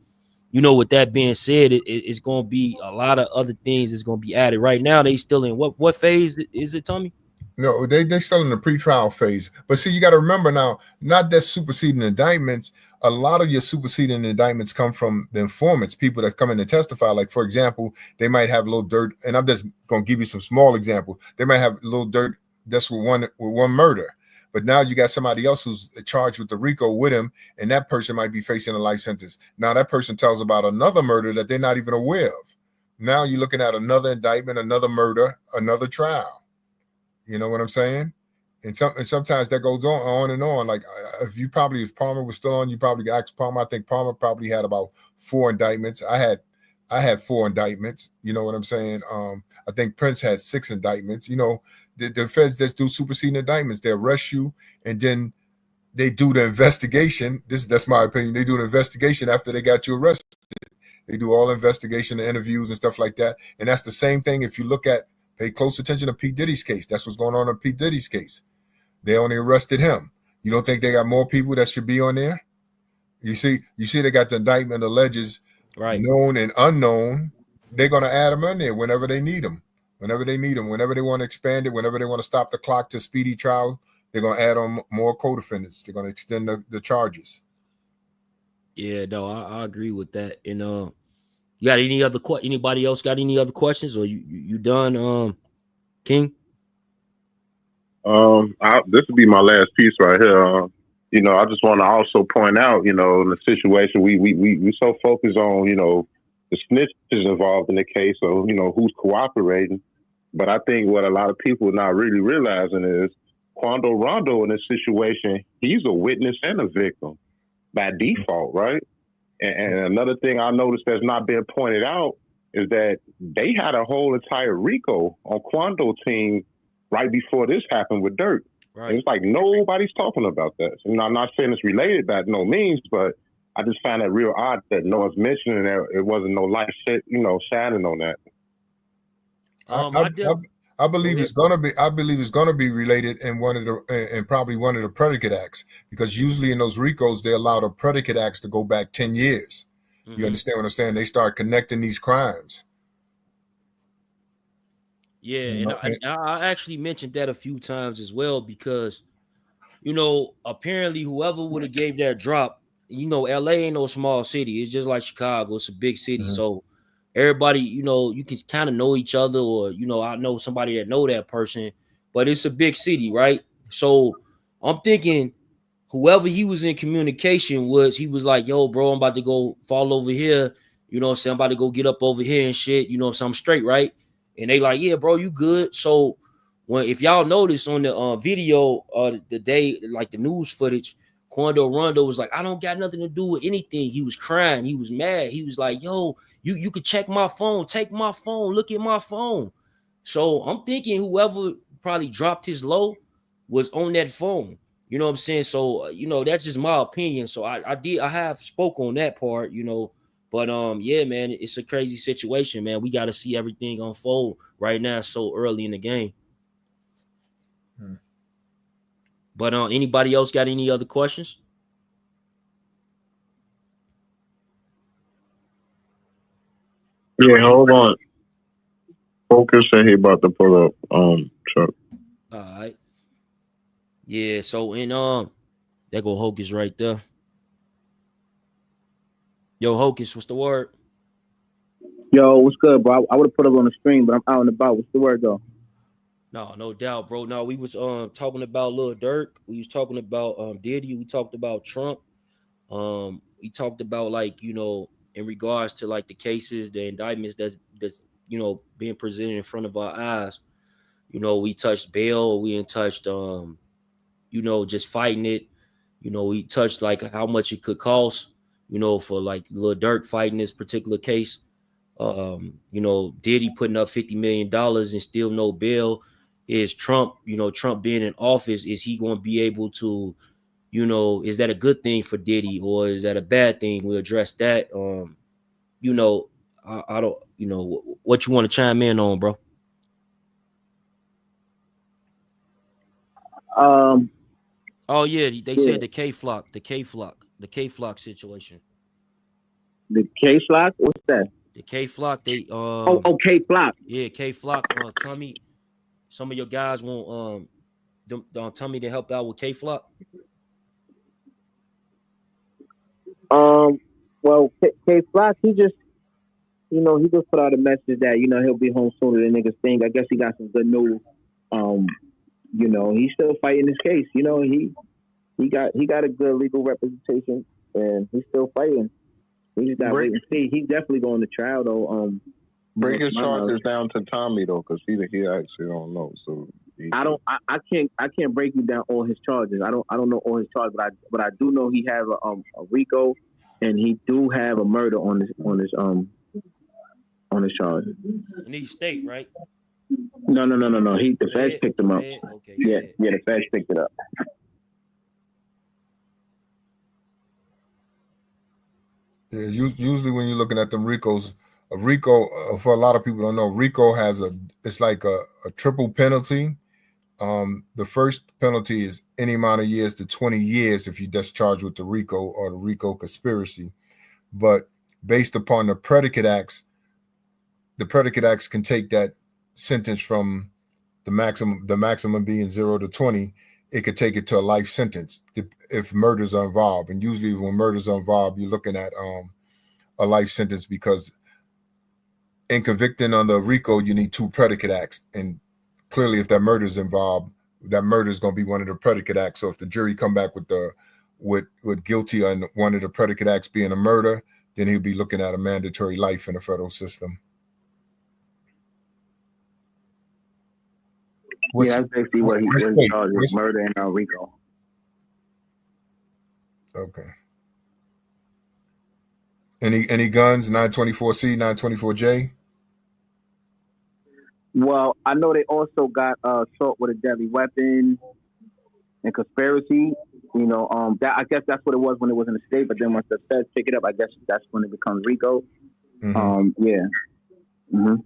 you know, with that being said, it's going to be a lot of other things that's going to be added. Right now, they still in what phase is it, Tommy? No, they still in the pretrial phase. But see, you got to remember now, not that superseding indictments. A lot of your superseding indictments come from the informants, people that come in to testify. Like, for example, they might have Lil Durk, and I'm just going to give you some small examples. They might have Lil Durk that's with one murder. But now you got somebody else who's charged with the RICO with him, and that person might be facing a life sentence. Now that person tells about another murder that they're not even aware of. Now you're looking at another indictment, another murder, another trial. You know what I'm saying? And sometimes that goes on and on. Like if Palmer was still on, you probably asked Palmer. I think Palmer probably had about 4 indictments. I had 4 indictments. You know what I'm saying? I think Prince had 6 indictments. You know, the feds just do superseding indictments. They arrest you, and then they do the investigation. That's my opinion. They do the investigation after they got you arrested. They do all investigation, the interviews and stuff like that. And that's the same thing if you pay close attention to P. Diddy's case. That's what's going on in P. Diddy's case. They only arrested him. You don't think they got more people that should be on there? You see they got the indictment alleges known and unknown. They're going to add them in there whenever they need them. Whenever they want to expand it, whenever they want to stop the clock to speedy trial, they're going to add on more co-defendants. They're going to extend the charges. Yeah, no, I agree with that. And you got anybody else got any other questions, or you done, King? This would be my last piece right here. You know, I just want to also point out, you know, in the situation we so focused on, you know, the snitches involved in the case, or you know, who's cooperating. But I think what a lot of people are not really realizing is Quando Rondo in this situation, he's a witness and a victim by default, right? And another thing I noticed that's not being pointed out is that they had a whole entire RICO on Quando team right before this happened with Durk. Right. It's like nobody's talking about that. So, I'm not saying it's related by no means, but I just find that real odd that no one's mentioning that it wasn't no light shining on that. I believe it's gonna be. I believe it's gonna be related in one of the in probably one of the predicate acts, because usually in those RICOs they allow the predicate acts to go back 10 years. You understand what I'm saying? They start connecting these crimes. Yeah, You and know, I actually mentioned that a few times as well because apparently whoever would have gave that drop, LA ain't no small city. It's just like Chicago. It's a big city. Mhm. So everybody, you can kind of know each other, or I know somebody that know that person, but it's a big city, right? So I'm thinking whoever he was in communication with, he was like, yo, bro, I'm about to go fall over here. What I'm saying? I'm about to go get up over here and shit. So I'm straight, right? And they like, yeah, bro, you good. So if y'all notice on the video, the day, like the news footage, Quando Rondo was like, I don't got nothing to do with anything. He was crying. He was mad. He was like, yo, you could check my phone. Take my phone. Look at my phone. So I'm thinking whoever probably dropped his low was on that phone. You know what I'm saying? So, that's just my opinion. So I have spoke on that part, but yeah, man, it's a crazy situation, man. We got to see everything unfold right now so early in the game. Hmm. But anybody else got any other questions? Yeah, hold on. Focus said he about to pull up. Chuck. All right. Yeah, so there go Hocus right there. Yo, Hocus, what's the word? Yo, what's good, bro? I would have put up on the stream, but I'm out and about. What's the word, though? No doubt, bro. No, we was talking about Lil Durk. We was talking about Diddy. We talked about Trump. We talked about, like, in regards to like the cases, the indictments that's being presented in front of our eyes. We touched bail. We ain't touched just fighting it. We touched like how much it could cost. For like Lil Durk fighting this particular case. Diddy putting up $50 million and still no bail. Is Trump, Trump being in office, is he going to be able to, is that a good thing for Diddy or is that a bad thing? We'll address that. I don't, what you want to chime in on, bro? Um, Oh yeah, they yeah, said the K Flock situation. the K Flock. What's that? The K Flock, they Oh, K Flock. yeah, K Flock. Tommy, some of your guys want Tommy to help out with K Flock. Um, well, K Flock, he just put out a message that he'll be home sooner than niggas think. I guess he got some good news. Um, he's still fighting his case. He got a good legal representation, and he's still fighting. We just got to wait and see. He's definitely going to trial, though. Bring his charges down to Tommy though, because he actually don't know. So I can't break you down all his charges. I don't know all his charges, but I do know he has a RICO, and he do have a murder on his charges. In each state, right? No. The feds picked him up. Okay. Yeah, the feds picked it up. Yeah, usually when you're looking at them RICOs, a RICO, for a lot of people don't know, RICO has it's like a triple penalty. The first penalty is any amount of years to 20 years if you just charged with the RICO or the RICO conspiracy. But based upon the predicate acts can take that sentence from the maximum being 0 to 20. It could take it to a life sentence if murders are involved. And usually when murders are involved, you're looking at a life sentence, because in convicting on the RICO, you need 2 predicate acts. And clearly if that murder is involved, that murder is going to be one of the predicate acts. So if the jury come back with guilty on one of the predicate acts being a murder, then he'll be looking at a mandatory life in the federal system. That's basically what he charged with, murder and RICO. Okay. Any guns? 924C, 924J? Well, I know they also got assault with a deadly weapon and conspiracy. That I guess that's what it was when it was in the state. But then once the feds pick it up, I guess that's when it becomes RICO. Mm-hmm. Yeah. Mm-hmm.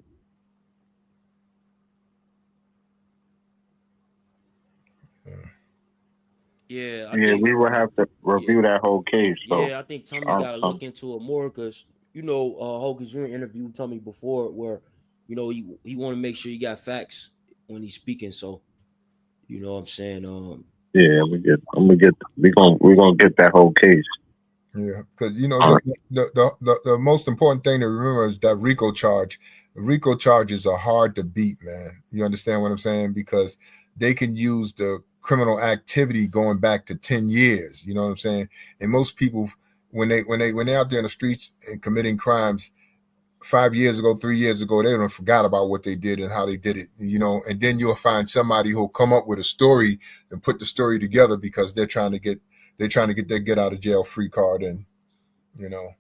Yeah, I Yeah, think we will have to yeah, review that whole case. So, yeah, I think Tommy got to um, look into it more because Hocus, you interviewed Tommy before where he want to make sure you got facts when he's speaking. So you know what I'm saying. yeah, we're gonna get that whole case. Yeah, because you know Uh, the most important thing to remember is that RICO charge. RICO charges are hard to beat, man. You understand what I'm saying? Because they can use the criminal activity going back to 10 years. You know what I'm saying? And most people, when they're out there in the streets and committing crimes, 5 years ago, 3 years ago, they don't forgot about what they did and how they did it. You know, and then you'll find somebody who'll come up with a story and put the story together because they're trying to get their get out of jail free card and you know.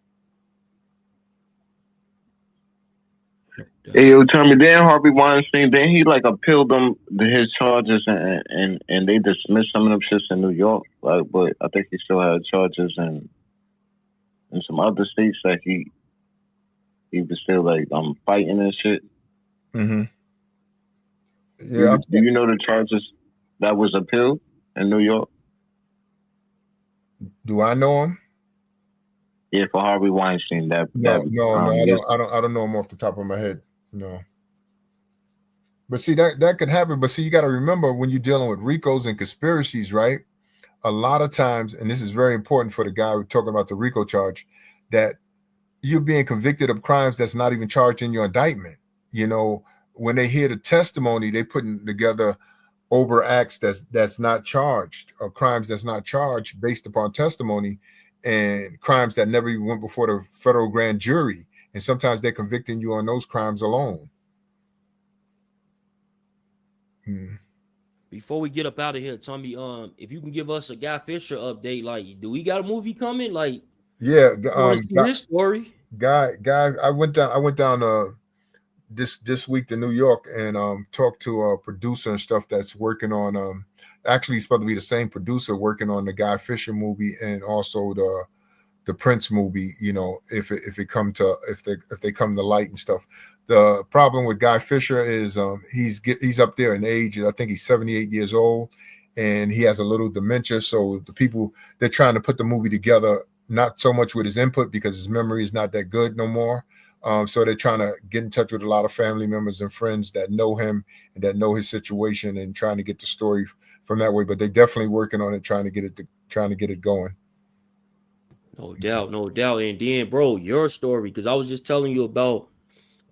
No Hey, doubt. yo, tell me, then Harvey Weinstein, then he like appealed them his charges and they dismissed some of them shits in New York. Like, but I think he still had charges in some other states that he was still like fighting and shit. Hmm. Do Yeah, you do you know the charges that was appealed in New York? do I know him? Yeah, for Harvey Weinstein, No, no, no. I you don't. I don't know him off the top of my head. No. But see that could happen. But see, you got to remember when you're dealing with RICOs and conspiracies, right? A lot of times, and this is very important for the guy who's talking about the RICO charge, that you're being convicted of crimes that's not even charged in your indictment. You know, when they hear the testimony, they putting together over acts that's not charged or crimes that's not charged based upon testimony and crimes that never even went before the federal grand jury. And sometimes they're convicting you on those crimes alone. Mm. Before we get up out of here, Tommy, if you can give us a Guy Fisher update, like, do we got a movie coming? Like, Yeah, I want to see his story. guy. I went down this week to New York and talked to a producer and stuff that's working on actually it's supposed to be the same producer working on the Guy Fisher movie and also the Prince movie. You know, if they come to light and stuff. The problem with Guy Fisher is he's up there in age. I think he's 78 years old, and he has a little dementia. So the people they're trying to put the movie together, not so much with his input because his memory is not that good no more. So they're trying to get in touch with a lot of family members and friends that know him and that know his situation and trying to get the story from that way. But they're definitely working on it, trying to get it going. No doubt, no doubt. And then, bro, your story, because I was just telling you about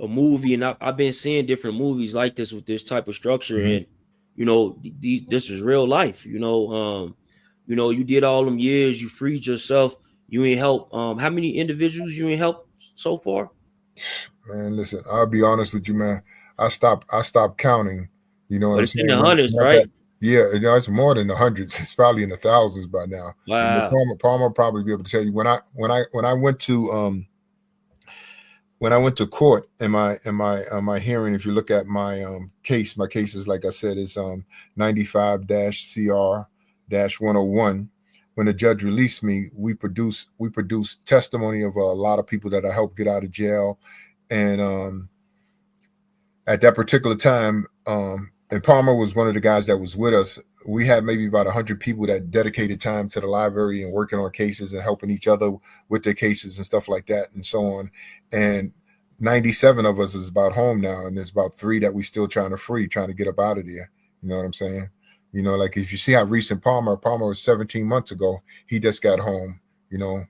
a movie, and I've been seeing different movies like this with this type of structure, Mhm. and this is real life. You did all them years, you freed yourself, you ain't help. How many individuals you ain't help so far? Man, listen, I'll be honest with you, man. I stopped counting. You know what But I'm it's in the saying? When it's hundreds, not right? that, yeah, it's more than the hundreds. It's probably in the thousands by now. And Wow. Palmer will probably be able to tell you when I went to court in my hearing. If you look at my case is like I said is 95-CR-101. When the judge released me, we produced testimony of a lot of people that I helped get out of jail, and at that particular time, and Palmer was one of the guys that was with us. We had maybe about 100 people that dedicated time to the library and working on cases and helping each other with their cases and stuff like that and so on. And 97 of us is about home now, and there's about three that we still trying to free, trying to get up out of there. You know what I'm saying? You know, like if you see how recent Palmer was 17 months ago, he just got home. You know,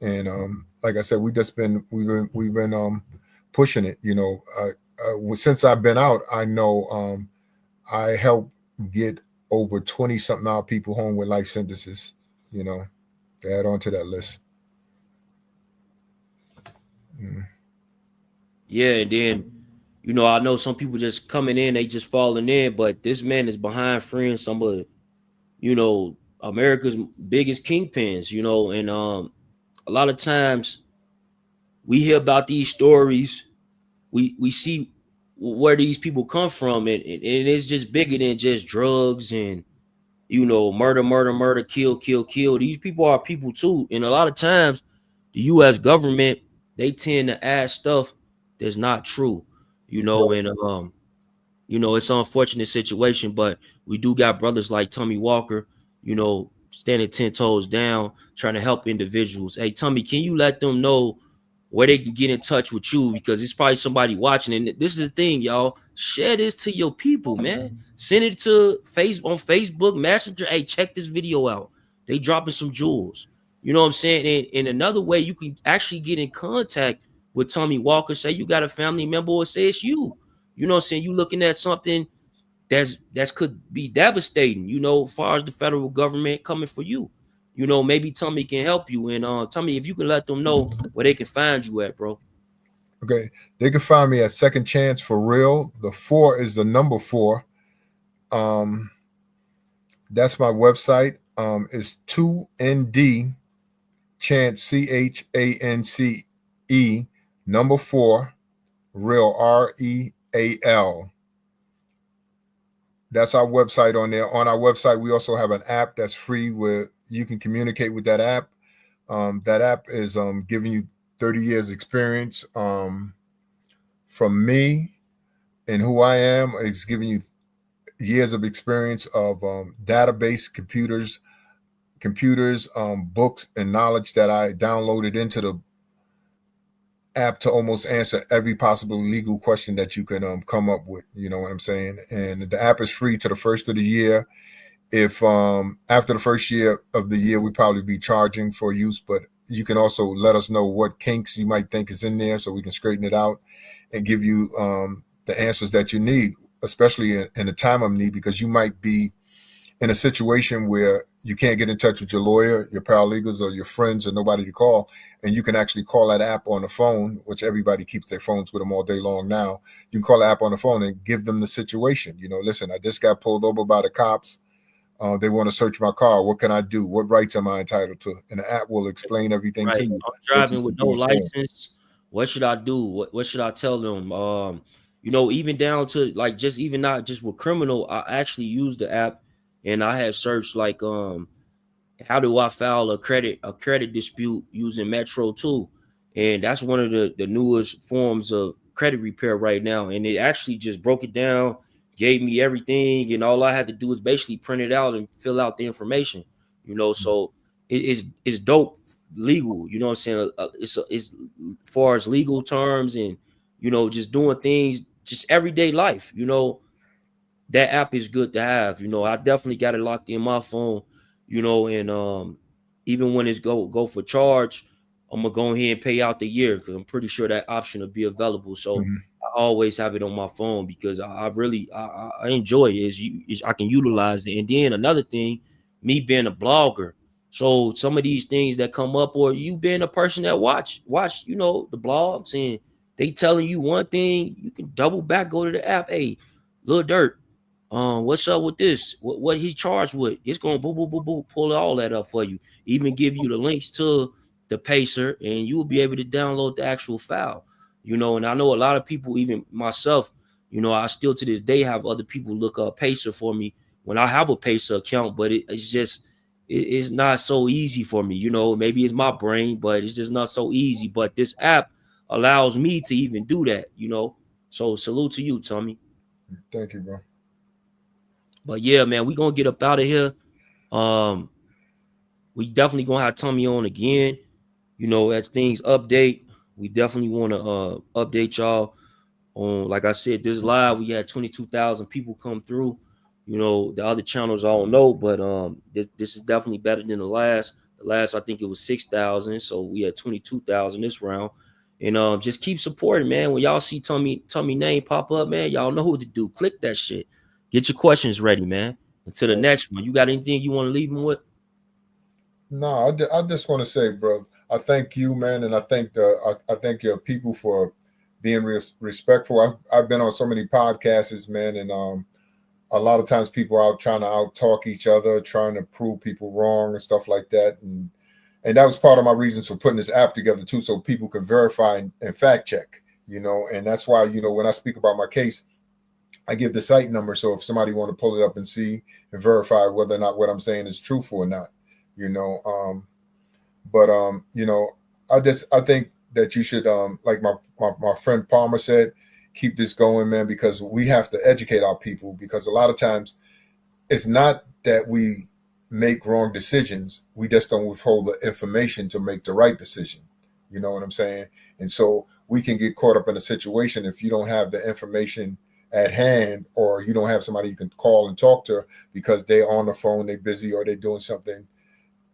and like I said, we've been pushing it. Since I've been out, I know I helped get over 20 something odd people home with life sentences. You know, to add on to that list. Mm. Yeah, and then I know some people just coming in, they just falling in, but this man is behind freeing some of America's biggest kingpins. And a lot of times we hear about these stories, we see where these people come from, and it's just bigger than just drugs and murder, murder, murder, kill, kill, kill. These people are people too, and a lot of times the U.S. government, they tend to add stuff that's not true, and it's an unfortunate situation, but we do got brothers like Tommy Walker, standing 10 toes down, trying to help individuals. Hey, Tommy, can you let them know where they can get in touch with you? Because it's probably somebody watching. And this is the thing, y'all. Share this to your people, man. Send it to on Facebook Messenger. Hey, check this video out. They dropping some jewels. You know what I'm saying? And another way you can actually get in contact with Tommy Walker, say you got a family member or say it's you. You know what I'm saying? You looking at something that's could be devastating, you know, as far as the federal government coming for you. You know, maybe Tommy can help you. And Tommy, if you can let them know where they can find you at, bro. Okay. They can find me at Second Chance for Real. The 4 is the number 4. That's my website. It's 2ND Chance CHANCE number 4 Real REAL. That's our website on there. On our website, we also have an app that's free where you can communicate with that app. That app is giving you 30 years experience from me and who I am. It's giving you years of experience of database computers, books, and knowledge that I downloaded into the app to almost answer every possible legal question that you can come up with. You know what I'm saying? And the app is free to the first of the year. If after the first year of the year, we probably be charging for use, but you can also let us know what kinks you might think is in there so we can straighten it out and give you the answers that you need, especially in a time of need, because you might be in a situation where you can't get in touch with your lawyer, your paralegals, or your friends, or nobody to call, and you can actually call that app on the phone, which everybody keeps their phones with them all day long now. You can call the app on the phone and give them the situation. You know, listen, I just got pulled over by the cops. They want to search my car. What can I do? What rights am I entitled to? And the app will explain everything Right. to you. I'm driving with no license. What should I do? What should I tell them? You know, even down to like just even not just with criminal, I actually used the app and I had searched like how do I file a credit dispute using Metro 2? And that's one of the newest forms of credit repair right now. And it actually just broke it down, gave me everything, and all I had to do is basically print it out and fill out the information. You know, so it's dope legal. You know what I'm saying? It's as far as legal terms and you know just doing things just everyday life. You know, that app is good to have. You know, I definitely got it locked in my phone, you know, and even when it's go for charge, I'm gonna go ahead and pay out the year because I'm pretty sure that option will be available. So Mhm. I always have it on my phone because I really I enjoy it. Is I can utilize it. And then another thing, me being a blogger. So some of these things that come up, or you being a person that watch, you know, the blogs and they telling you one thing, you can double back, go to the app. Hey, Lil Durk, what's up with this? What he charged with? It's gonna boop boop boop boop pull all that up for you. Even give you the links to the pacer, and you will be able to download the actual file. You know, and I know a lot of people, even myself, you know, I still to this day have other people look up pacer for me when I have a pacer account, but it's just it's not so easy for me. You know, maybe it's my brain, but it's just not so easy. But this app allows me to even do that. You know, so salute to you, Tommy. Thank you, bro. But yeah, man, we gonna get up out of here. Um, we definitely gonna have Tommy on again. You know, as things update, we definitely want to update y'all on. Like I said, this live we had 22,000 people come through. You know, the other channels I don't know, but this is definitely better than the last. The last I think it was 6,000, so we had 22,000 this round. And just keep supporting, man. When y'all see Tommy name pop up, man, y'all know what to do. Click that shit. Get your questions ready, man. Until the next one. You got anything you want to leave them with? No, I just want to say, bro, I thank you, man, and I thank your people for being respectful. I've been on so many podcasts, man, and a lot of times people are out trying to out talk each other, trying to prove people wrong and stuff like that, and that was part of my reasons for putting this app together too, so people can verify and fact check, you know, and that's why when I speak about my case, I give the site number, so if somebody want to pull it up and see and verify whether or not what I'm saying is truthful or not, you know. But I think that you should like my friend Palmer said, keep this going, man, because we have to educate our people, because a lot of times it's not that we make wrong decisions. We just don't withhold the information to make the right decision. You know what I'm saying? And so we can get caught up in a situation if you don't have the information at hand, or you don't have somebody you can call and talk to because they're on the phone, they're busy, or they're doing something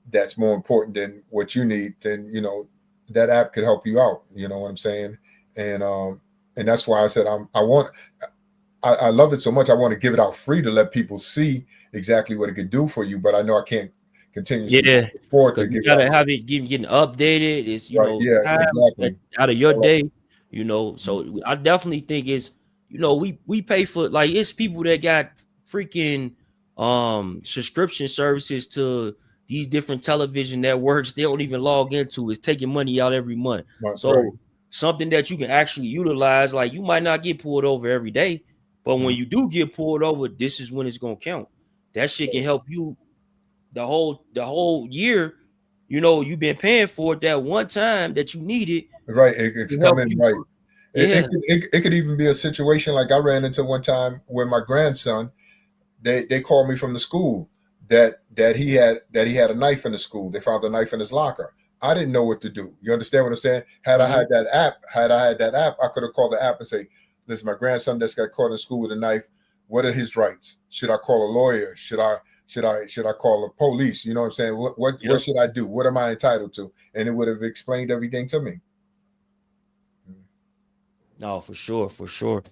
that's more important than what you need. Then that app could help you out. You know what I'm saying? And that's why I said I love it so much. I want to give it out free to let people see exactly what it could do for you. But I know I can't continuously Yeah, afford to because you give it gotta out. have it getting updated. It's Right? Yeah. time Exactly. out of your All right. day. So I definitely think it's we pay for, like, it's people that got freaking subscription services to these different television networks they don't even log into. It's taking money out every month. Right. Right. So something that you can actually utilize, like, you might not get pulled over every day, but when you do get pulled over, this is when it's gonna count. That shit can help you the whole year. You've been paying for it that one time that you need it Right. It's to help coming. you. Right. Yeah. It could even be a situation like I ran into one time with my grandson. They called me from the school that he had a knife in the school. They found a knife in his locker. I didn't know what to do. You understand what I'm saying? Had I Mhm. had that app, I could have called the app and say, "Listen, my grandson just got caught in school with a knife. What are his rights? Should I call a lawyer? Should I call the police? You know what I'm saying? What Yep. should I do? What am I entitled to?" And it would have explained everything to me. No, for sure, for sure.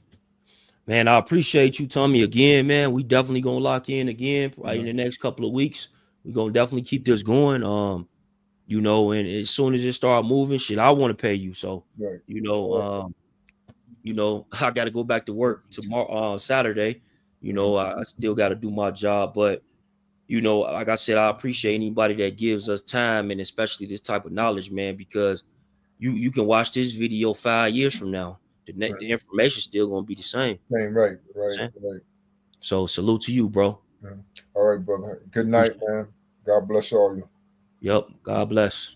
Man, I appreciate you, Tommy, again, man. We definitely gonna lock in again probably in the next couple of weeks. We're gonna definitely keep this going. And as soon as it start moving, shit, I want to pay you. So, Right. you know, um, I gotta go back to work tomorrow, Saturday. I still gotta do my job, but like I said, I appreciate anybody that gives us time and especially this type of knowledge, man, because you can watch this video 5 years from now. Right. The information still gonna be the same. Same. Right. Right. Right. So salute to you, bro. Yeah. All right, brother. Good night, Appreciate man. God bless all you. Yep. God bless.